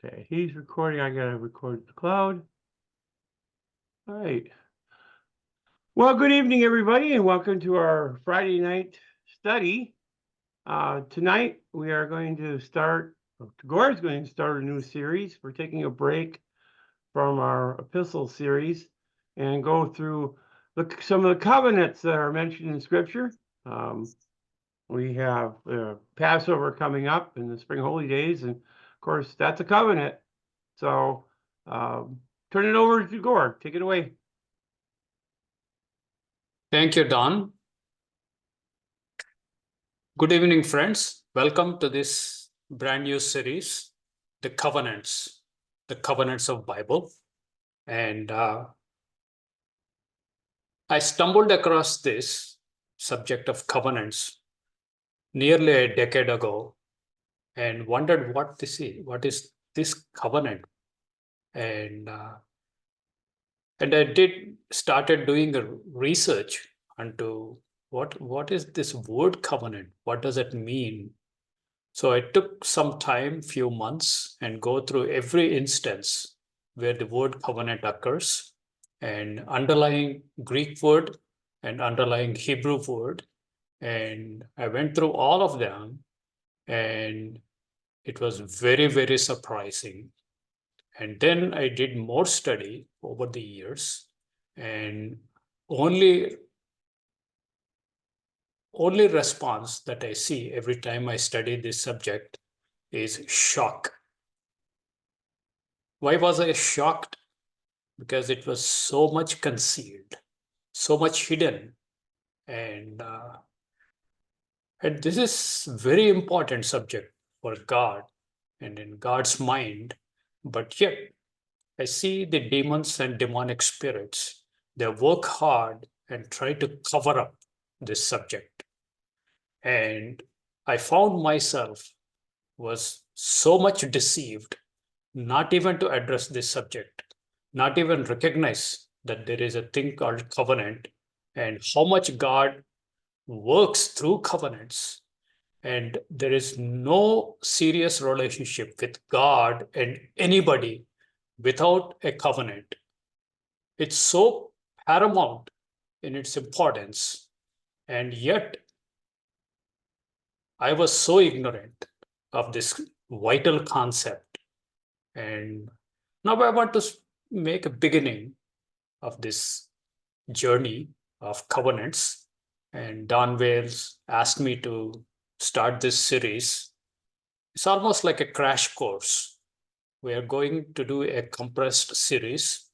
Okay, he's recording. I gotta record the cloud. All right. Well, good evening, everybody, and welcome to our Friday night study. Tonight we are going to start. Gore is going to start a new series. We're taking a break from our epistle series and go through some of the covenants that are mentioned in Scripture. We have Passover coming up and the Spring Holy Days, and of course that's a covenant. So turn it over to Gore. Take it away. Thank you, Don. Good evening, friends. Welcome to this brand new series, the Covenants of Bible. And I stumbled across this subject of covenants nearly a decade ago and wondered what is this covenant? And I started doing a research into what is this word covenant? What does it mean? So I took some time, few months, and go through every instance where the word covenant occurs, and underlying Greek word and underlying Hebrew word. And I went through all of them, and it was very, very surprising. And then I did more study over the years, and only response that I see every time I study this subject is shock. Why was I shocked? Because it was so much concealed, so much hidden, and this is very important subject for God and in God's mind. But yet, I see the demons and demonic spirits. They work hard and try to cover up this subject. And I found myself was so much deceived, not even to address this subject, not even recognize that there is a thing called covenant and how much God works through covenants. And there is no serious relationship with God and anybody without a covenant. It's so paramount in its importance. And yet, I was so ignorant of this vital concept. And now I want to make a beginning of this journey of covenants. And Don Wales asked me to start this series. It's almost like a crash course. We are going to do a compressed series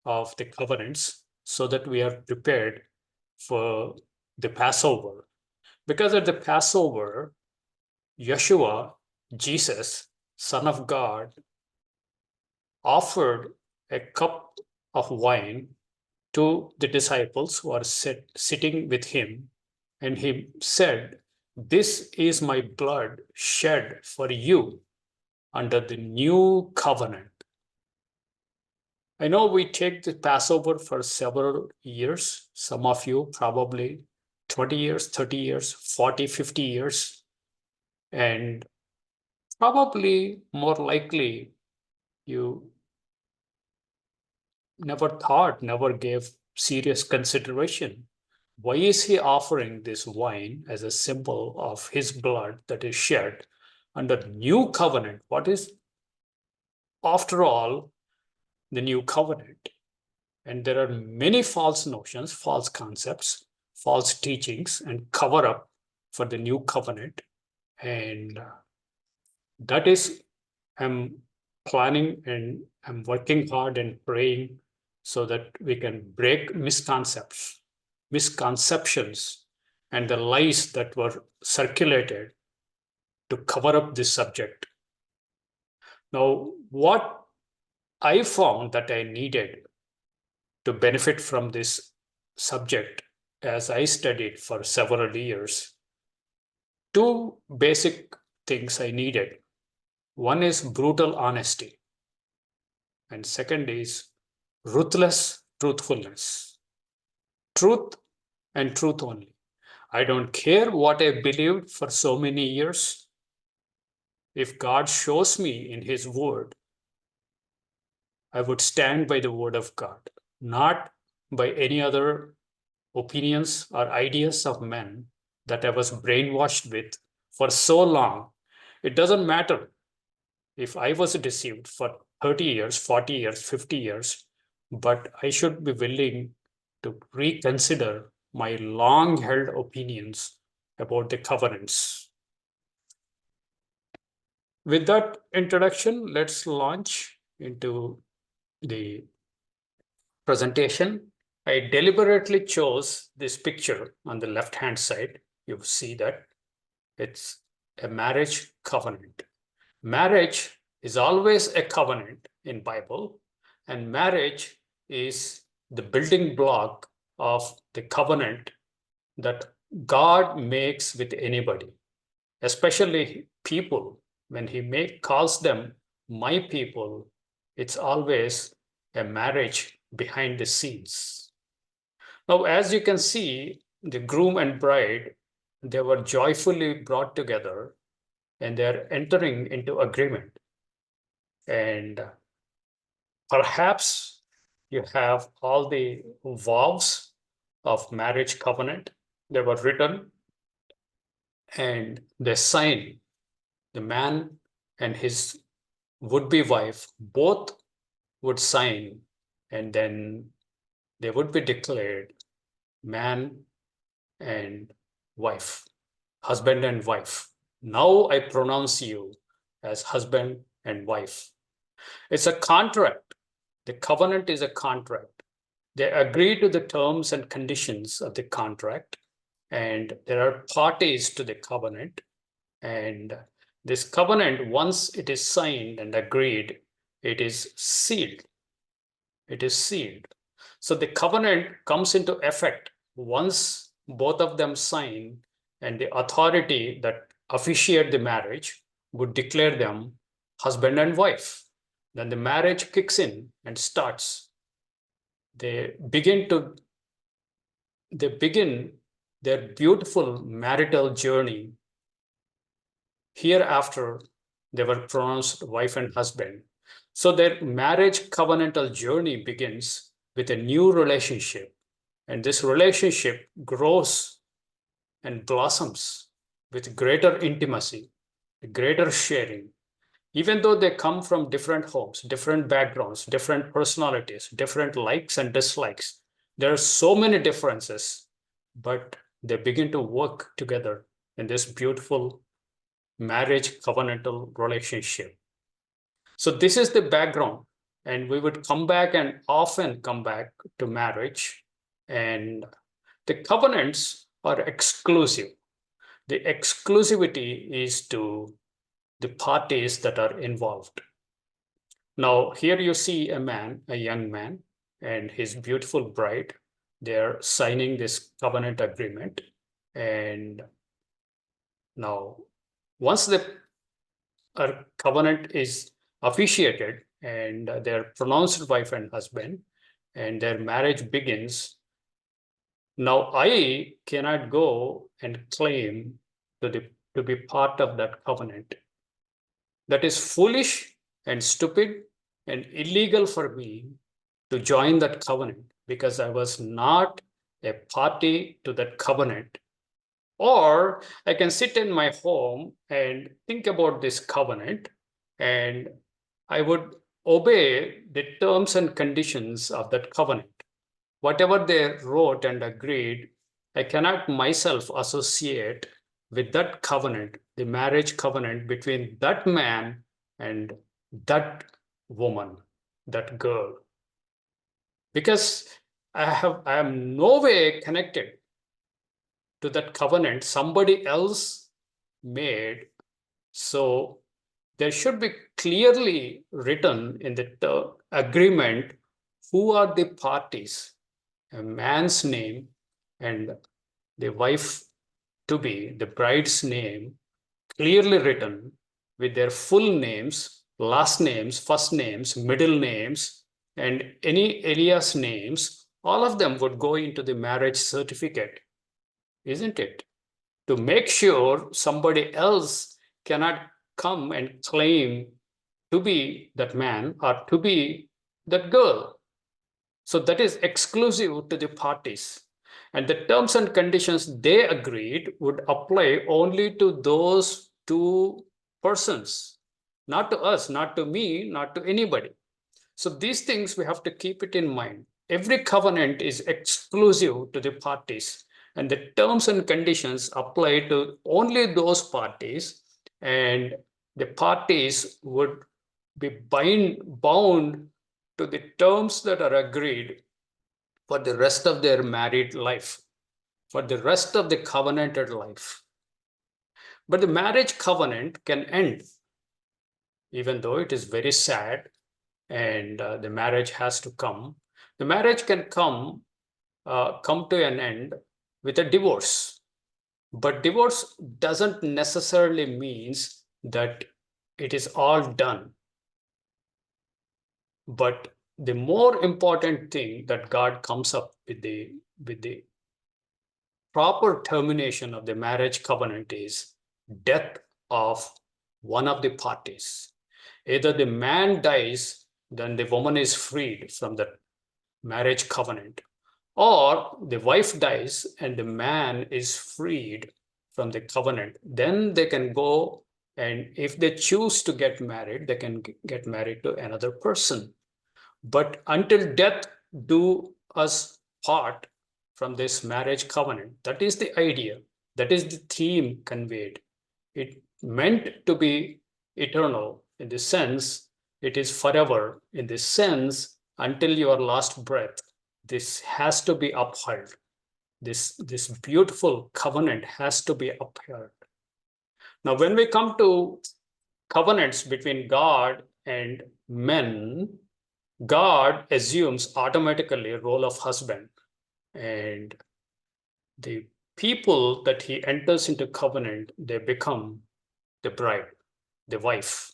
of the covenants so that we are prepared for the Passover. Because at the Passover, Yeshua, Jesus, Son of God, offered a cup of wine to the disciples who are sitting with him, and he said, "This is my blood shed for you under the new covenant." I know we take the Passover for several years. Some of you probably 20 years, 30 years, 40, 50 years. And probably more likely you never gave serious consideration. Why is he offering this wine as a symbol of his blood that is shed under the new covenant? What is, after all, the new covenant? And there are many false notions, false concepts, false teachings, and cover up for the new covenant. And that is, I'm planning and I'm working hard and praying so that we can break misconceptions, and the lies that were circulated to cover up this subject. Now, what I found that I needed to benefit from this subject as I studied for several years, two basic things I needed. One is brutal honesty, and second is ruthless truthfulness. Truth and truth only. I don't care what I believed for so many years. If God shows me in his word I would stand by the word of God, not by any other opinions or ideas of men that I was brainwashed with for so long. It doesn't matter if I was deceived for 30 years, 40 years, 50 years, but I should be willing to reconsider my long held opinions about the covenants. With that introduction, let's launch into the presentation. I deliberately chose this picture on the left hand side. You see that it's a marriage covenant. Marriage is always a covenant in Bible, and marriage is the building block of the covenant that God makes with anybody, especially people. When he calls them my people, it's always a marriage behind the scenes. Now, as you can see, the groom and bride, they were joyfully brought together and they're entering into agreement. And perhaps you have all the vows of marriage covenant. They were written and they sign. The man and his would-be wife both would sign, and then they would be declared man and wife, husband and wife. Now I pronounce you as husband and wife. It's a contract. The covenant is a contract. They agree to the terms and conditions of the contract, and there are parties to the covenant. And this covenant, once it is signed and agreed, it is sealed. It is sealed. So the covenant comes into effect once both of them sign, and the authority that officiate the marriage would declare them husband and wife. Then the marriage kicks in and starts. They begin their beautiful marital journey. Hereafter, they were pronounced wife and husband. So their marriage covenantal journey begins with a new relationship. And this relationship grows and blossoms with greater intimacy, greater sharing. Even though they come from different homes, different backgrounds, different personalities, different likes and dislikes, there are so many differences, but they begin to work together in this beautiful marriage covenantal relationship. So this is the background, and we would come back and often come back to marriage, and the covenants are exclusive. The exclusivity is to the parties that are involved. Now, here you see a man, a young man, and his beautiful bride. They're signing this covenant agreement. And now, once the covenant is officiated and they're pronounced wife and husband, and their marriage begins, now I cannot go and claim to be part of that covenant. That is foolish and stupid and illegal for me to join that covenant because I was not a party to that covenant. Or I can sit in my home and think about this covenant, and I would obey the terms and conditions of that covenant. Whatever they wrote and agreed, I cannot myself associate with that covenant, the marriage covenant between that man and that woman, that girl. Because I am no way connected to that covenant somebody else made. So there should be clearly written in the agreement who are the parties, a man's name and the wife to be, the bride's name, clearly written with their full names, last names, first names, middle names, and any alias names. All of them would go into the marriage certificate, isn't it? To make sure somebody else cannot come and claim to be that man or to be that girl. So that is exclusive to the parties. And the terms and conditions they agreed would apply only to those two persons, not to us, not to me, not to anybody. So these things we have to keep it in mind. Every covenant is exclusive to the parties, and the terms and conditions apply to only those parties, and the parties would be bound to the terms that are agreed for the rest of their married life, for the rest of the covenanted life. But the marriage covenant can end, even though it is very sad and the marriage has to come. The marriage can come to an end with a divorce. But divorce doesn't necessarily means that it is all done. But the more important thing that God comes up with the proper termination of the marriage covenant is death of one of the parties. Either the man dies, then the woman is freed from the marriage covenant, or the wife dies and the man is freed from the covenant. Then they can go, and if they choose to get married, they can get married to another person. But until death do us part from this marriage covenant, that is the idea, that is the theme conveyed. It meant to be eternal in the sense it is forever, in the sense until your last breath. This has to be upheld. This beautiful covenant has to be upheld. Now, when we come to covenants between God and men, God assumes automatically a role of husband, and the people that he enters into covenant, they become the bride, the wife.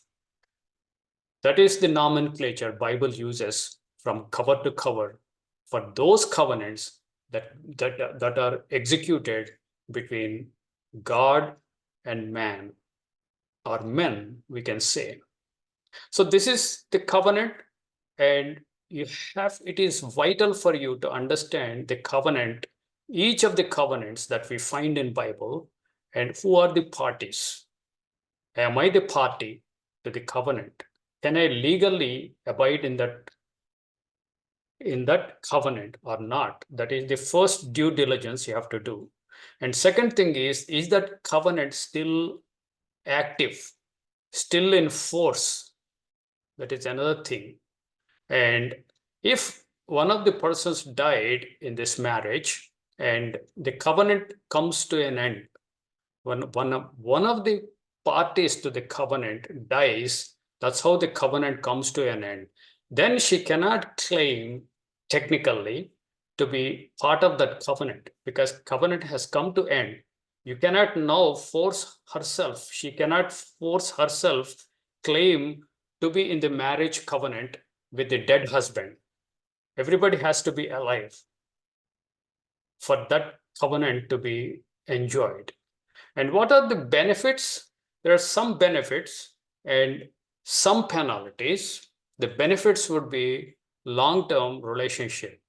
That is the nomenclature Bible uses from cover to cover for those covenants that are executed between God and man, or men, we can say. So this is the covenant, and it is vital for you to understand the covenant, each of the covenants that we find in Bible, and who are the parties. Am I the party to the covenant? Can I legally abide in that covenant or not? That is the first due diligence you have to do. And second thing is that covenant still active, still in force? That is another thing. And if one of the persons died in this marriage and the covenant comes to an end, when one of the parties to the covenant dies, that's how the covenant comes to an end. Then she cannot claim technically to be part of that covenant, because covenant has come to end. You cannot now force herself. She cannot force herself claim to be in the marriage covenant with the dead husband. Everybody has to be alive for that covenant to be enjoyed. And what are the benefits? There are some benefits and some penalties. The benefits would be long-term relationship,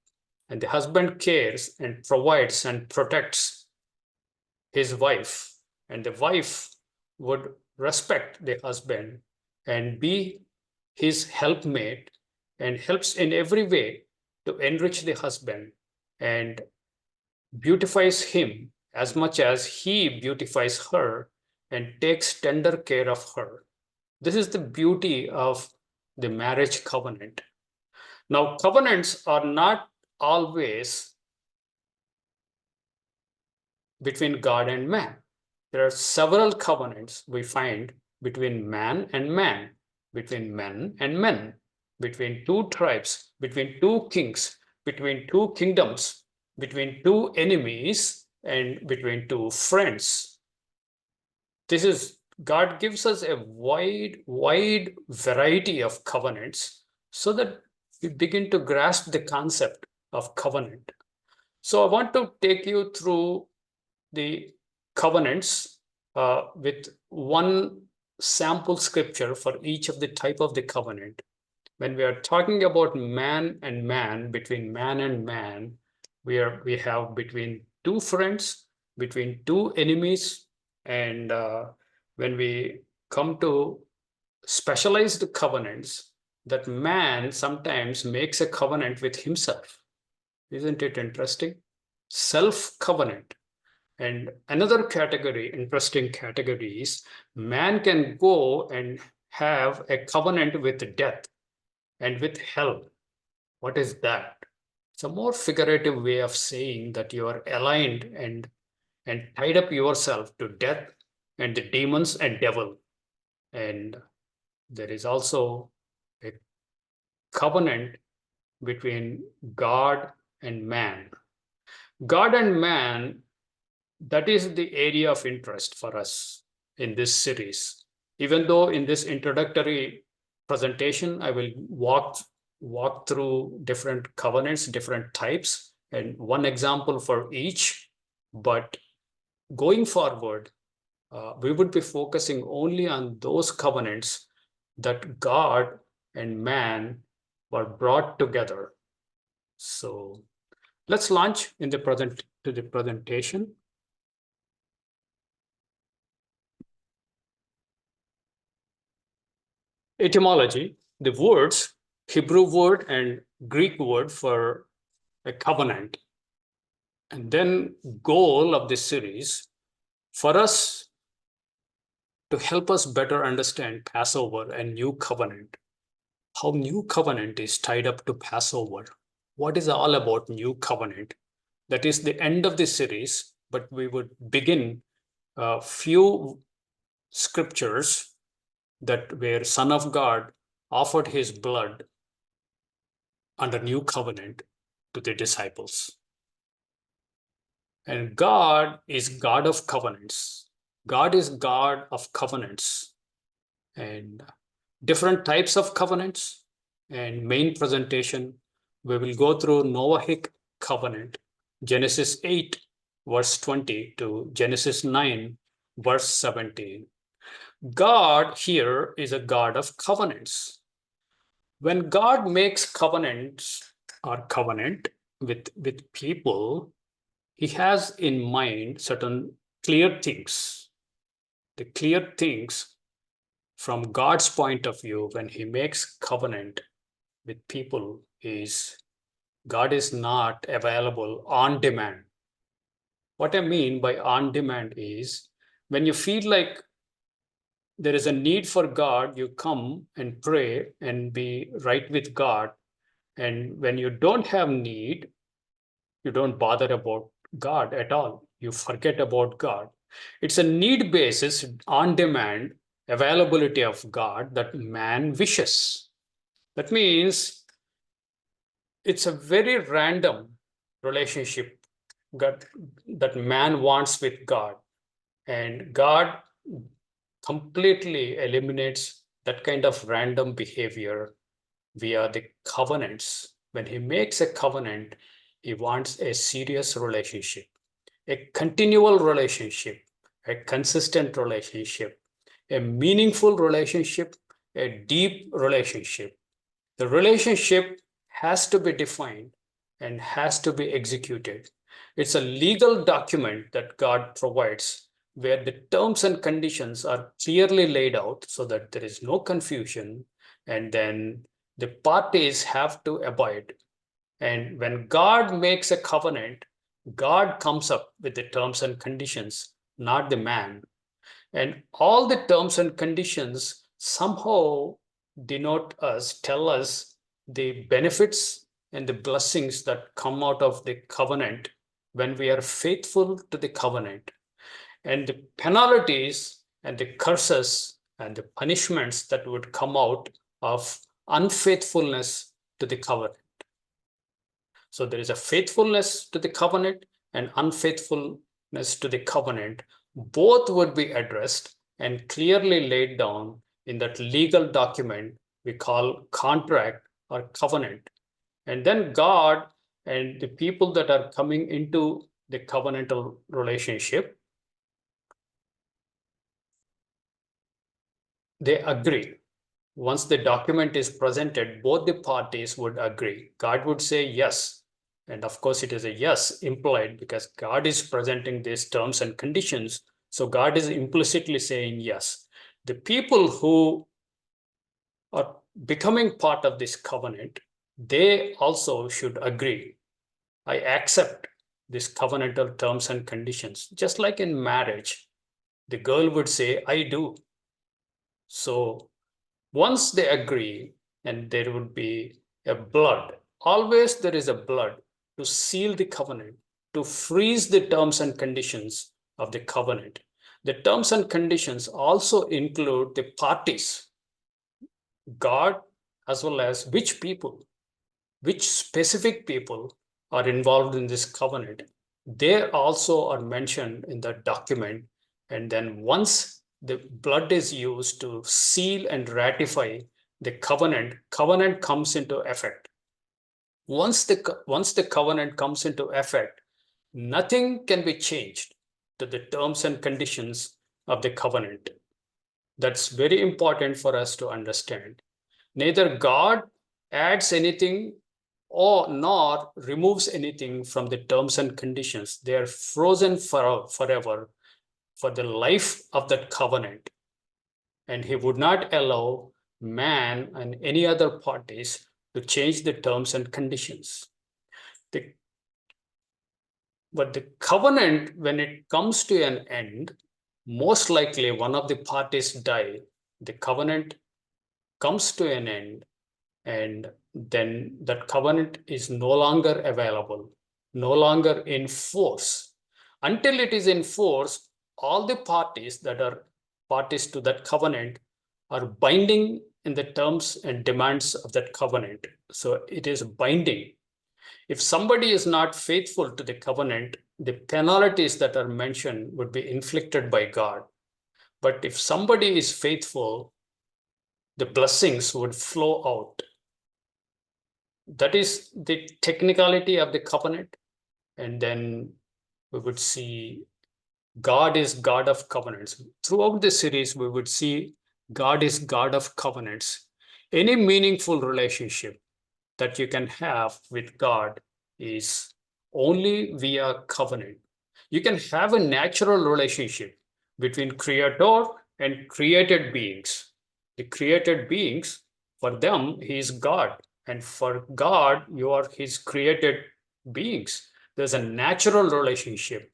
and the husband cares and provides and protects his wife, and the wife would respect the husband and be his helpmate and helps in every way to enrich the husband and beautifies him as much as he beautifies her and takes tender care of her. This is the beauty of the marriage covenant. Now, covenants are not always between God and man. There are several covenants we find between man and man, between men and men, between two tribes, between two kings, between two kingdoms, between two enemies, and between two friends. God gives us a wide variety of covenants so that we begin to grasp the concept of covenant. So I want to take you through the covenants with one sample scripture for each of the type of the covenant. when we are talking about man and man, between man and man, we have between two friends, between two enemies, and when we come to specialized covenants, that man sometimes makes a covenant with himself. Isn't it interesting? Self-covenant. And another category, interesting category, is man can go and have a covenant with death and with hell. What is that? It's a more figurative way of saying that you are aligned and tied up yourself to death and the demons and devil. And there is also a covenant between God and man. God and man, that is the area of interest for us in this series. Even though in this introductory presentation, I will walk through different covenants, different types, and one example for each. But going forward, we would be focusing only on those covenants that God and man were brought together. So let's launch in the presentation. Etymology, the words, Hebrew word and Greek word for a covenant. And then goal of this series for us to help us better understand Passover and New Covenant, how New Covenant is tied up to Passover. What is all about New Covenant? That is the end of this series, but we would begin a few scriptures that where Son of God offered his blood under New Covenant to the disciples. And God is God of covenants. God is God of covenants and different types of covenants. And main presentation, we will go through Noahic Covenant, Genesis 8, verse 20 to Genesis 9, verse 17. God here is a God of covenants. When God makes covenants or covenant with people, he has in mind certain clear things. The clear things from God's point of view when he makes covenant with people is God is not available on demand. What I mean by on demand is when you feel like there is a need for God, you come and pray and be right with God. And when you don't have need, you don't bother about God at all. You forget about God. It's a need basis, on demand availability of God that man wishes. That means it's a very random relationship that man wants with God. And God completely eliminates that kind of random behavior via the covenants. When he makes a covenant, he wants a serious relationship, a continual relationship, a consistent relationship, a meaningful relationship, a deep relationship. The relationship has to be defined and has to be executed. It's a legal document that God provides where the terms and conditions are clearly laid out so that there is no confusion, and then the parties have to abide. And when God makes a covenant, God comes up with the terms and conditions, not the man. And all the terms and conditions somehow denote us, tell us the benefits and the blessings that come out of the covenant when we are faithful to the covenant, and the penalties and the curses and the punishments that would come out of unfaithfulness to the covenant. So there is a faithfulness to the covenant and unfaithfulness to the covenant. Both would be addressed and clearly laid down in that legal document we call contract or covenant. And then God and the people that are coming into the covenantal relationship, they agree. once the document is presented, both the parties would agree. God would say yes. And of course, it is a yes implied because God is presenting these terms and conditions. So God is implicitly saying yes. The people who are becoming part of this covenant, they also should agree. I accept this covenantal terms and conditions. Just like in marriage, the girl would say, I do. So once they agree, and there would be a blood, always there is a blood to seal the covenant, to freeze the terms and conditions of the covenant. The terms and conditions also include the parties, God, as well as which people, which specific people are involved in this covenant. They also are mentioned in the document. And then once the blood is used to seal and ratify the covenant, covenant comes into effect. Once the covenant comes into effect, nothing can be changed to the terms and conditions of the covenant. That's very important for us to understand. Neither God adds anything or nor removes anything from the terms and conditions. They are frozen forever for the life of that covenant. And he would not allow man and any other parties to change the terms and conditions. But the covenant, when it comes to an end, most likely one of the parties die, the covenant comes to an end, and then that covenant is no longer available, no longer in force. Until it is in force, all the parties that are parties to that covenant are binding in the terms and demands of that covenant. So it is binding. If somebody is not faithful to the covenant, the penalties that are mentioned would be inflicted by God. But if somebody is faithful, the blessings would flow out. That is the technicality of the covenant. And then we would see God is God of covenants. Throughout the series, we would see God is God of covenants. Any meaningful relationship that you can have with God is only via covenant. You can have a natural relationship between creator and created beings. The created beings, for them, he is God. And for God, you are his created beings. There's a natural relationship.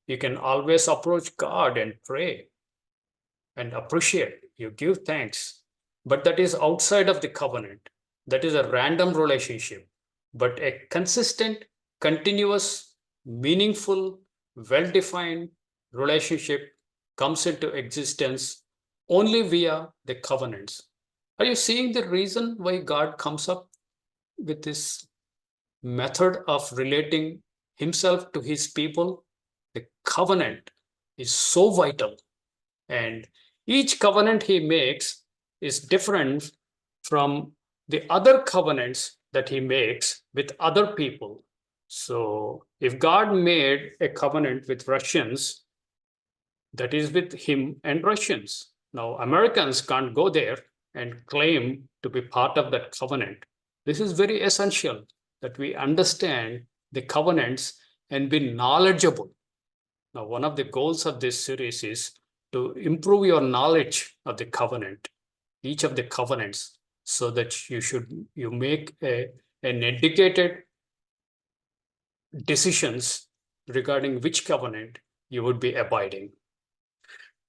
You can always approach God and pray and appreciate. You give thanks. But that is outside of the covenant. That is a random relationship. But a consistent, continuous, meaningful, well-defined relationship comes into existence only via the covenants. Are you seeing the reason why God comes up with this method of relating himself to his people? The covenant is so vital, and each covenant he makes is different from the other covenants that he makes with other people. So if God made a covenant with Russians, that is with him and Russians. Now, Americans can't go there and claim to be part of that covenant. This is very essential that we understand the covenants and be knowledgeable. Now, one of the goals of this series is to improve your knowledge of the covenant, each of the covenants, so that you make an educated decisions regarding which covenant you would be abiding.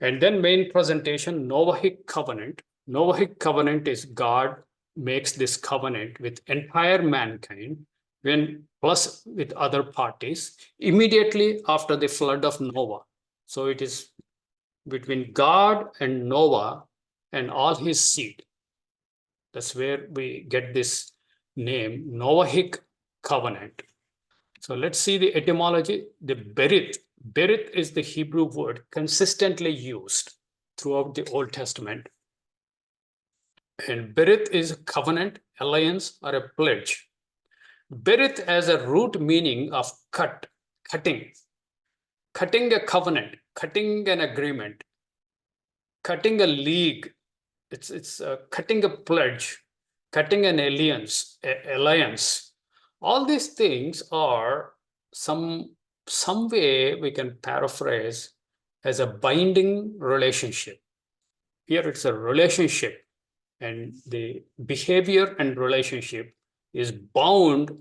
And then main presentation, Noahic Covenant. Noahic Covenant is God makes this covenant with entire mankind when plus with other parties immediately after the flood of Noah. So it is between God and Noah and all his seed. That's where we get this name, Noahic Covenant. So let's see the etymology. The berith. Berith is the Hebrew word consistently used throughout the Old Testament. And berith is a covenant, alliance, or a pledge. Berith has a root meaning of cutting a covenant, cutting an agreement, cutting a league, it's cutting a pledge, cutting an alliance. All these things are some way we can paraphrase as a binding relationship. Here it's a relationship, and the behavior and relationship is bound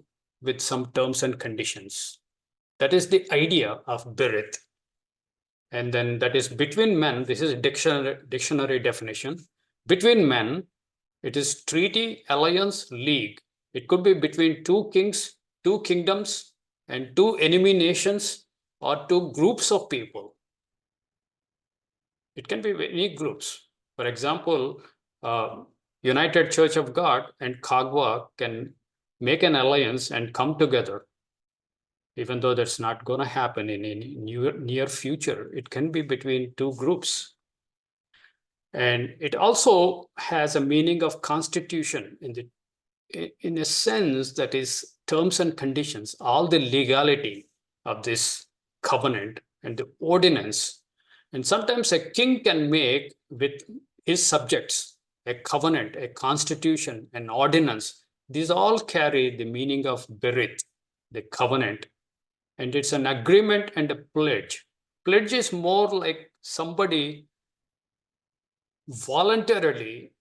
with some terms and conditions. That is the idea of birth. And then that is between men. This is a dictionary definition. Between men, it is treaty, alliance, league. It could be between two kings, two kingdoms, and two enemy nations, or two groups of people. It can be any groups. For example, United Church of God and Kagwa can make an alliance and come together. Even though that's not going to happen in any near future, it can be between two groups. And it also has a meaning of constitution in a sense that is terms and conditions, all the legality of this covenant and the ordinance. And sometimes a king can make with his subjects a covenant, a constitution, an ordinance. These all carry the meaning of berith, the covenant. And it's an agreement and a pledge. Pledge is more like somebody voluntarily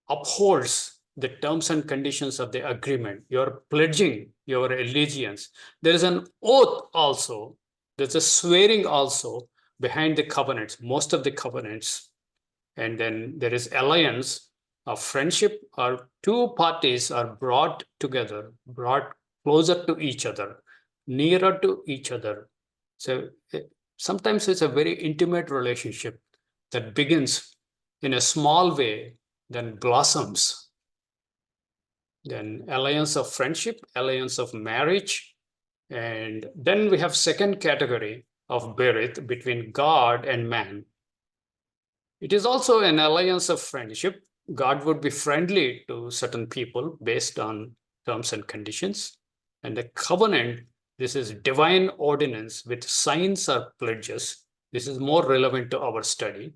upholds the terms and conditions of the agreement. You're pledging your allegiance. There is an oath also. There's a swearing also behind the covenants, most of the covenants. And then there is alliance of friendship, or two parties are brought together, brought closer to each other, nearer to each other. So sometimes it's a very intimate relationship that begins in a small way, then blossoms. Then alliance of friendship, alliance of marriage. And then we have second category of berith between God and man. It is also an alliance of friendship. God would be friendly to certain people based on terms and conditions. And the covenant, this is divine ordinance with signs or pledges. This is more relevant to our study.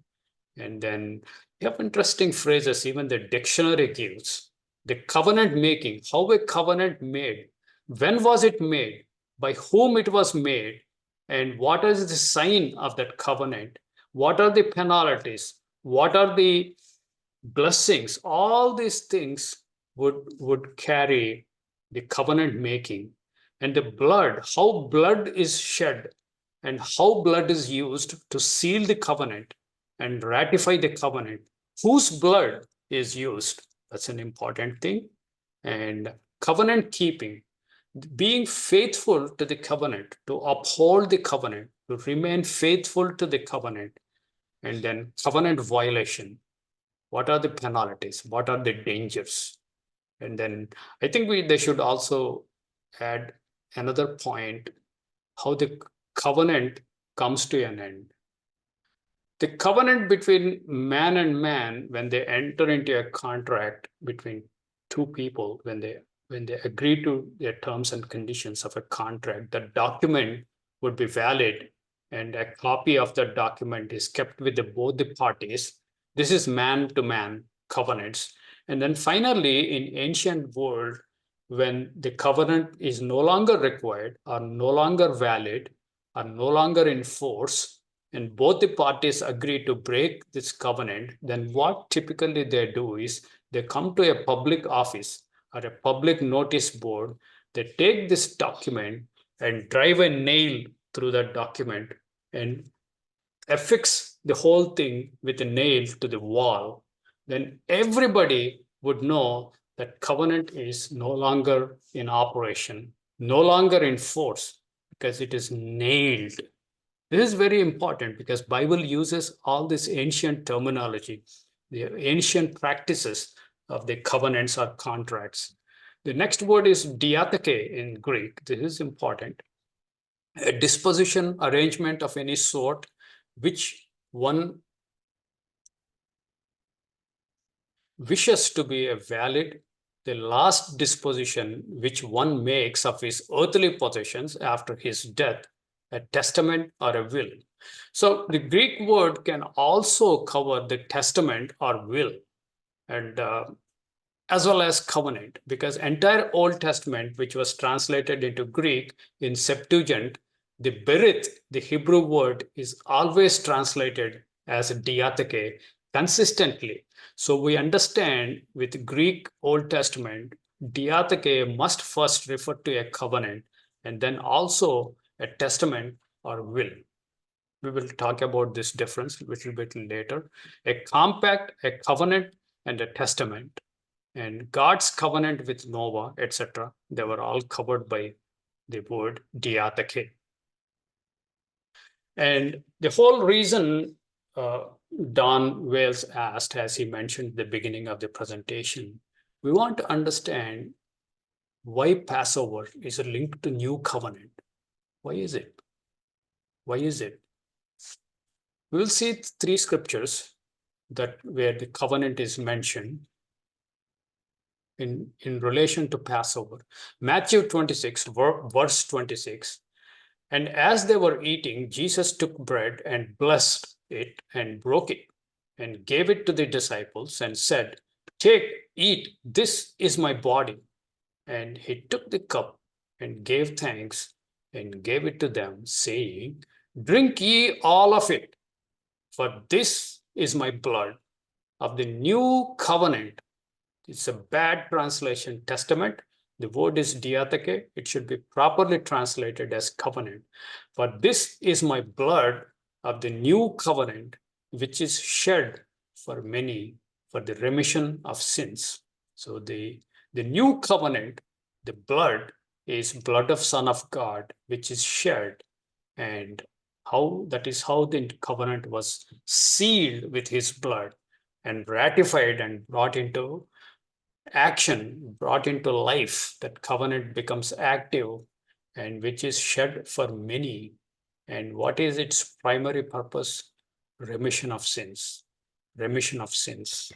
And then you have interesting phrases, even the dictionary gives. The covenant making, how a covenant made, when was it made, by whom it was made, and what is the sign of that covenant, what are the penalties, what are the blessings. All these things would carry the covenant making. And the blood, how blood is shed and how blood is used to seal the covenant and ratify the covenant, whose blood is used. That's an important thing. And covenant keeping, being faithful to the covenant, to uphold the covenant, to remain faithful to the covenant. And then covenant violation. What are the penalties? What are the dangers? And then I think they should also add another point, how the covenant comes to an end. The covenant between man and man, when they enter into a contract between two people, when they agree to their terms and conditions of a contract, the document would be valid, and a copy of the document is kept with both the parties. This is man-to-man covenants. And then finally, in ancient world, when the covenant is no longer required, or no longer valid, or no longer in force, and both the parties agree to break this covenant, then what typically they do is they come to a public office or a public notice board. They take this document and drive a nail through that document and affix the whole thing with a nail to the wall. Then everybody would know that covenant is no longer in operation, no longer in force, because it is nailed. This is very important because Bible uses all this ancient terminology, the ancient practices of the covenants or contracts. The next word is diatheke in Greek. This is important. A disposition, arrangement of any sort, which one wishes to be a valid, the last disposition which one makes of his earthly possessions after his death, a testament or a will. So the Greek word can also cover the testament or will. and as well as covenant, because entire Old Testament, which was translated into Greek in Septuagint, the berith, the Hebrew word, is always translated as diatheke consistently. So we understand with Greek Old Testament, diatheke must first refer to a covenant and then also a testament or will. We will talk about this difference a little bit later. A compact, a covenant, and a testament. And God's covenant with Noah, etc., they were all covered by the word diatheke. And the whole reason Don Wales asked, as he mentioned at the beginning of the presentation, we want to understand why Passover is linked to new covenant. Why is it? Why is it? We will see three scriptures that where the covenant is mentioned in relation to Passover. Matthew 26, verse 26. And as they were eating, Jesus took bread and blessed it and broke it and gave it to the disciples and said, "Take, eat, this is my body." And he took the cup and gave thanks and gave it to them, saying, "Drink ye all of it, for this is my blood of the new covenant." It's a bad translation, testament. The word is diatheke. It should be properly translated as covenant. For this is my blood of the new covenant, which is shed for many for the remission of sins. So the new covenant, the blood is blood of Son of God, which is shed. And how that is how the covenant was sealed with his blood and ratified and brought into action, brought into life. That covenant becomes active and which is shed for many. And what is its primary purpose? Remission of sins. Remission of sins.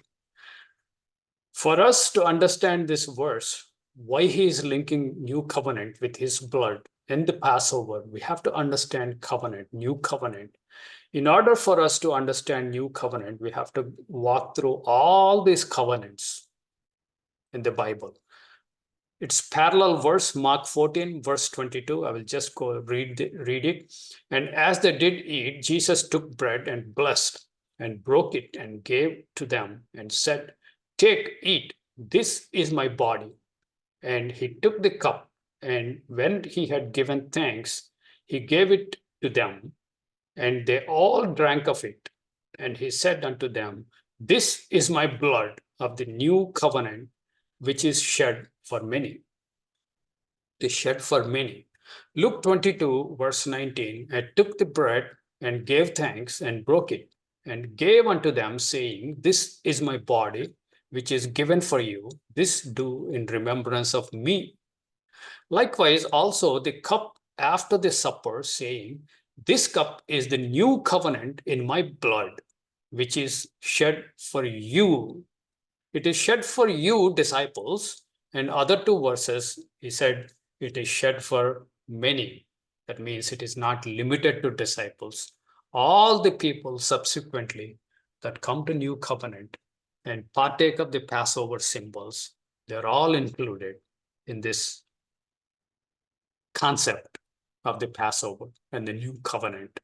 For us to understand this verse, why he is linking new covenant with his blood in the Passover, we have to understand covenant, new covenant. In order for us to understand new covenant, we have to walk through all these covenants in the Bible. It's parallel verse, Mark 14, verse 22. I will just go read it. And as they did eat, Jesus took bread and blessed and broke it and gave to them and said, "Take, eat, this is my body." And he took the cup, and when he had given thanks, he gave it to them, and they all drank of it. And he said unto them, "This is my blood of the new covenant, which is shed for many." Is shed for many. Luke 22, verse 19, and took the bread and gave thanks and broke it and gave unto them, saying, "This is my body, which is given for you. This do in remembrance of me." Likewise, also the cup after the supper, saying, "This cup is the new covenant in my blood, which is shed for you." It is shed for you, disciples. And other two verses, he said, it is shed for many. That means it is not limited to disciples. All the people subsequently that come to new covenant and partake of the Passover symbols, they're all included in this concept of the Passover and the new covenant.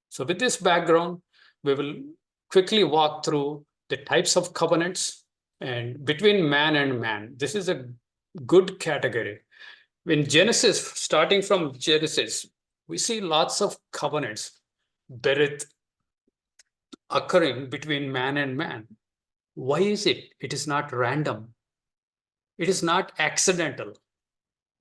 So with this background, we will quickly walk through the types of covenants and between man and man. This is a good category. In Genesis, starting from Genesis, we see lots of covenants, berith, occurring between man and man. Why is it? It is not random. It is not accidental.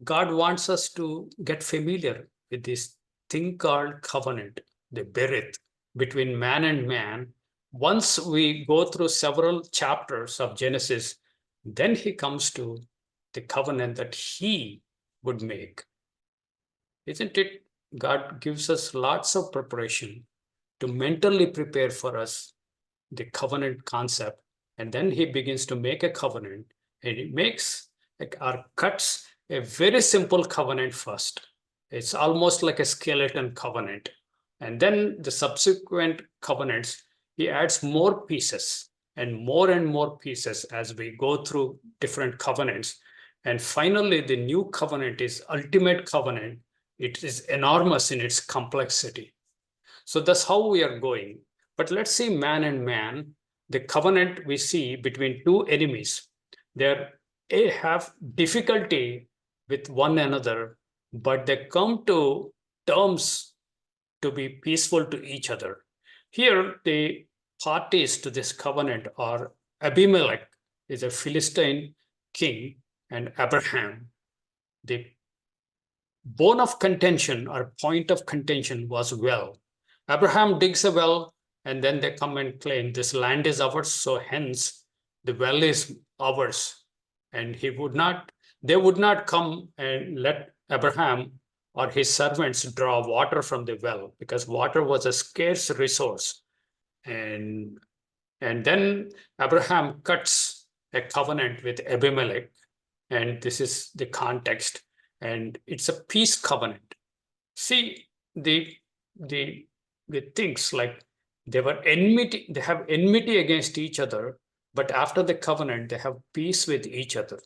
God wants us to get familiar with this thing called covenant, the berith, between man and man. Once we go through several chapters of Genesis, then he comes to the covenant that he would make. Isn't it? God gives us lots of preparation to mentally prepare for us the covenant concept. And then he begins to make a covenant, and he makes or cuts a very simple covenant first. It's almost like a skeleton covenant. And then the subsequent covenants, he adds more pieces. and more pieces as we go through different covenants. And finally, the new covenant is ultimate covenant. It is enormous in its complexity. So that's how we are going. But let's see man and man, the covenant we see between two enemies. They have difficulty with one another, but they come to terms to be peaceful to each other. Here, the parties to this covenant are Abimelech, is a Philistine king, and Abraham. The bone of contention or point of contention was well. Abraham digs a well, and then they come and claim this land is ours, so hence the well is ours. And they would not come and let Abraham or his servants draw water from the well, because water was a scarce resource. And then Abraham cuts a covenant with Abimelech, and this is the context, and it's a peace covenant. See, the things like they have enmity against each other, but after the covenant, they have peace with each other.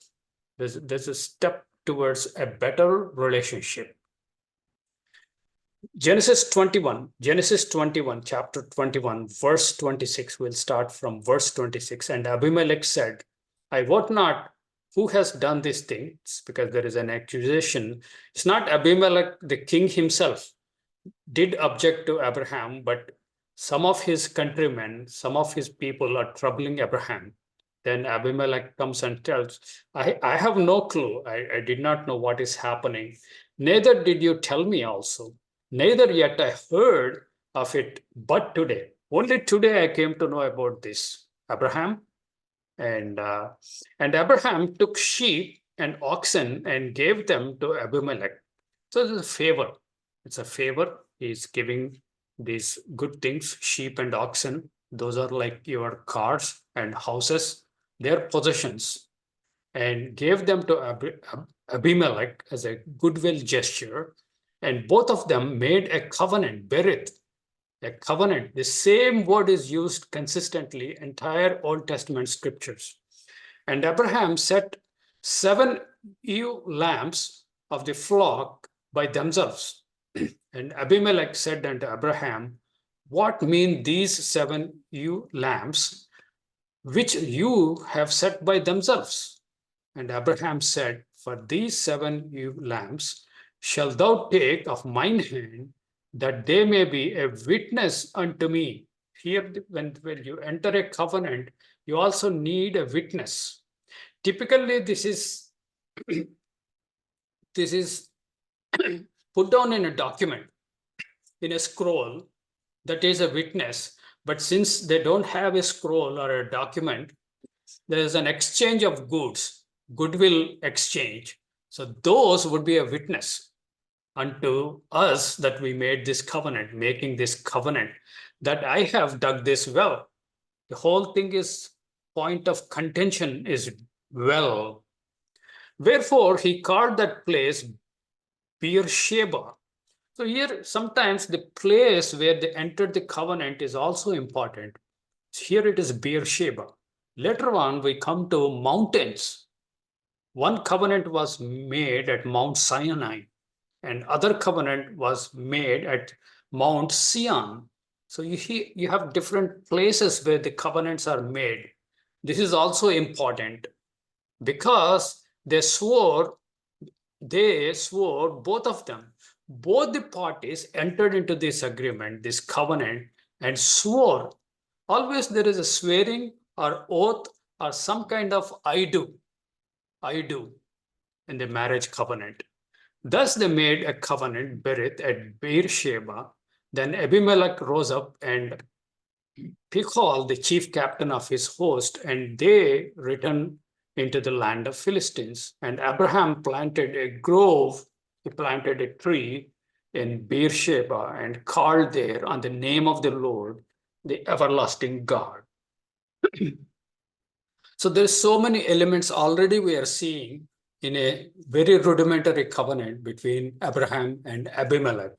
There's a step towards a better relationship. Genesis 21, chapter 21, verse 26. We'll start from verse 26. And Abimelech said, I wot not who has done these things, because there is an accusation. It's not Abimelech, the king himself, did object to Abraham, but some of his countrymen, some of his people are troubling Abraham. Then Abimelech comes and tells, I have no clue. I did not know what is happening. Neither did you tell me also. Neither yet I heard of it, but today. Only today I came to know about this, Abraham. And Abraham took sheep and oxen and gave them to Abimelech. So it's a favor. It's a favor. He's giving these good things, sheep and oxen. Those are like your cars and houses, their possessions, and gave them to Abimelech as a goodwill gesture. And both of them made a covenant, berith, a covenant. The same word is used consistently, entire Old Testament scriptures. And Abraham set 7 ewe lambs of the flock by themselves. And Abimelech said unto Abraham, what mean these 7 ewe lambs, which you have set by themselves? And Abraham said, for these 7 ewe lambs shall thou take of mine hand, that they may be a witness unto me. Here, when you enter a covenant, you also need a witness. Typically, this is put down in a document, in a scroll, that is a witness. But since they don't have a scroll or a document, there is an exchange of goods, goodwill exchange. So those would be a witness unto us that we made this covenant, making this covenant, that I have dug this well. The whole thing is point of contention is well. Wherefore he called that place Beersheba. So here, sometimes the place where they entered the covenant is also important. Here it is Beersheba. Later on, we come to mountains. One covenant was made at Mount Sinai, and other covenant was made at Mount Sion. So you have different places where the covenants are made. This is also important because they swore, both of them, both the parties entered into this agreement, this covenant, and swore. Always there is a swearing or oath or some kind of I do in the marriage covenant. Thus they made a covenant, berith, at Beersheba. Then Abimelech rose up and Pichol, the chief captain of his host, and they returned into the land of Philistines. And Abraham planted a grove, he planted a tree in Beersheba and called there on the name of the Lord, the everlasting God. So there's so many elements already we are seeing in a very rudimentary covenant between Abraham and Abimelech.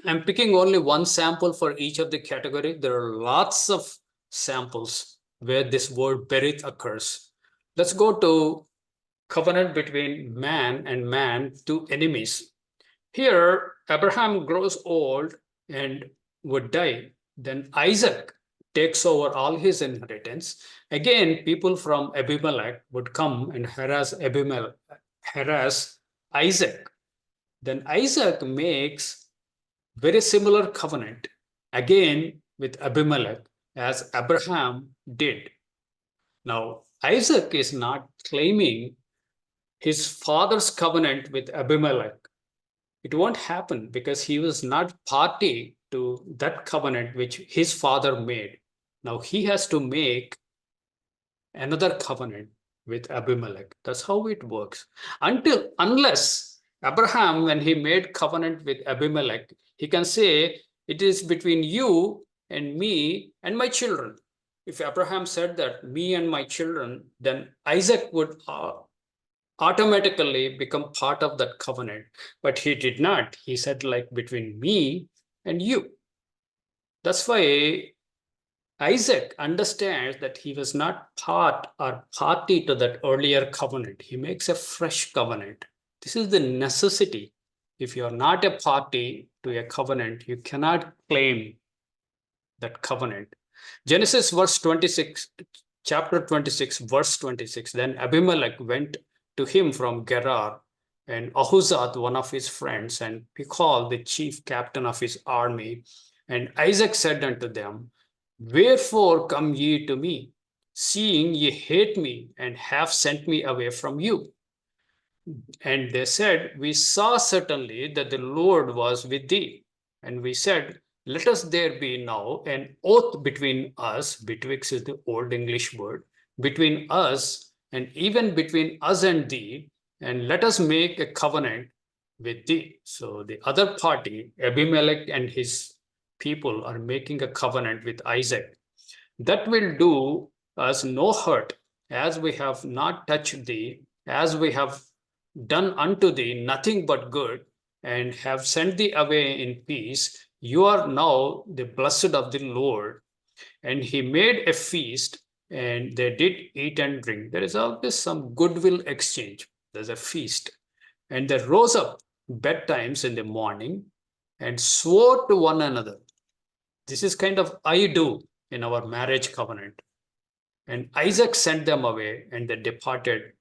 I'm picking only one sample for each of the category. There are lots of samples where this word berith occurs. Let's go to covenant between man and man, two enemies. Here, Abraham grows old and would die. Then Isaac takes over all his inheritance. Again, people from Abimelech would come and harass Isaac. Then Isaac makes very similar covenant again with Abimelech as Abraham did. Now, Isaac is not claiming his father's covenant with Abimelech. It won't happen because he was not party to that covenant which his father made. Now he has to make another covenant with Abimelech. That's how it works. Unless Abraham, when he made covenant with Abimelech, he can say, it is between you and me and my children. If Abraham said that, me and my children, then Isaac would automatically become part of that covenant. But he did not. He said, like, between me and you. That's why Isaac understands that he was not part or party to that earlier covenant. He makes a fresh covenant. This is the necessity. If you are not a party to a covenant, you cannot claim that covenant. Genesis verse 26, chapter 26, verse 26. Then Abimelech went to him from Gerar, and Ahuzat, one of his friends, and Pichol, the chief captain of his army. And Isaac said unto them, wherefore come ye to me, seeing ye hate me, and have sent me away from you? And they said, we saw certainly that the Lord was with thee. And we said, let us there be now an oath between us, betwixt is the old English word, between us, and even between us and thee, and let us make a covenant with thee. So the other party, Abimelech and his people, are making a covenant with Isaac. That will do us no hurt, as we have not touched thee, as we have done unto thee nothing but good, and have sent thee away in peace. You are now the blessed of the Lord. And he made a feast, and they did eat and drink. There is always some goodwill exchange. There's a feast. And they rose up bedtimes in the morning and swore to one another. This is kind of I do in our marriage covenant. And Isaac sent them away, and they departed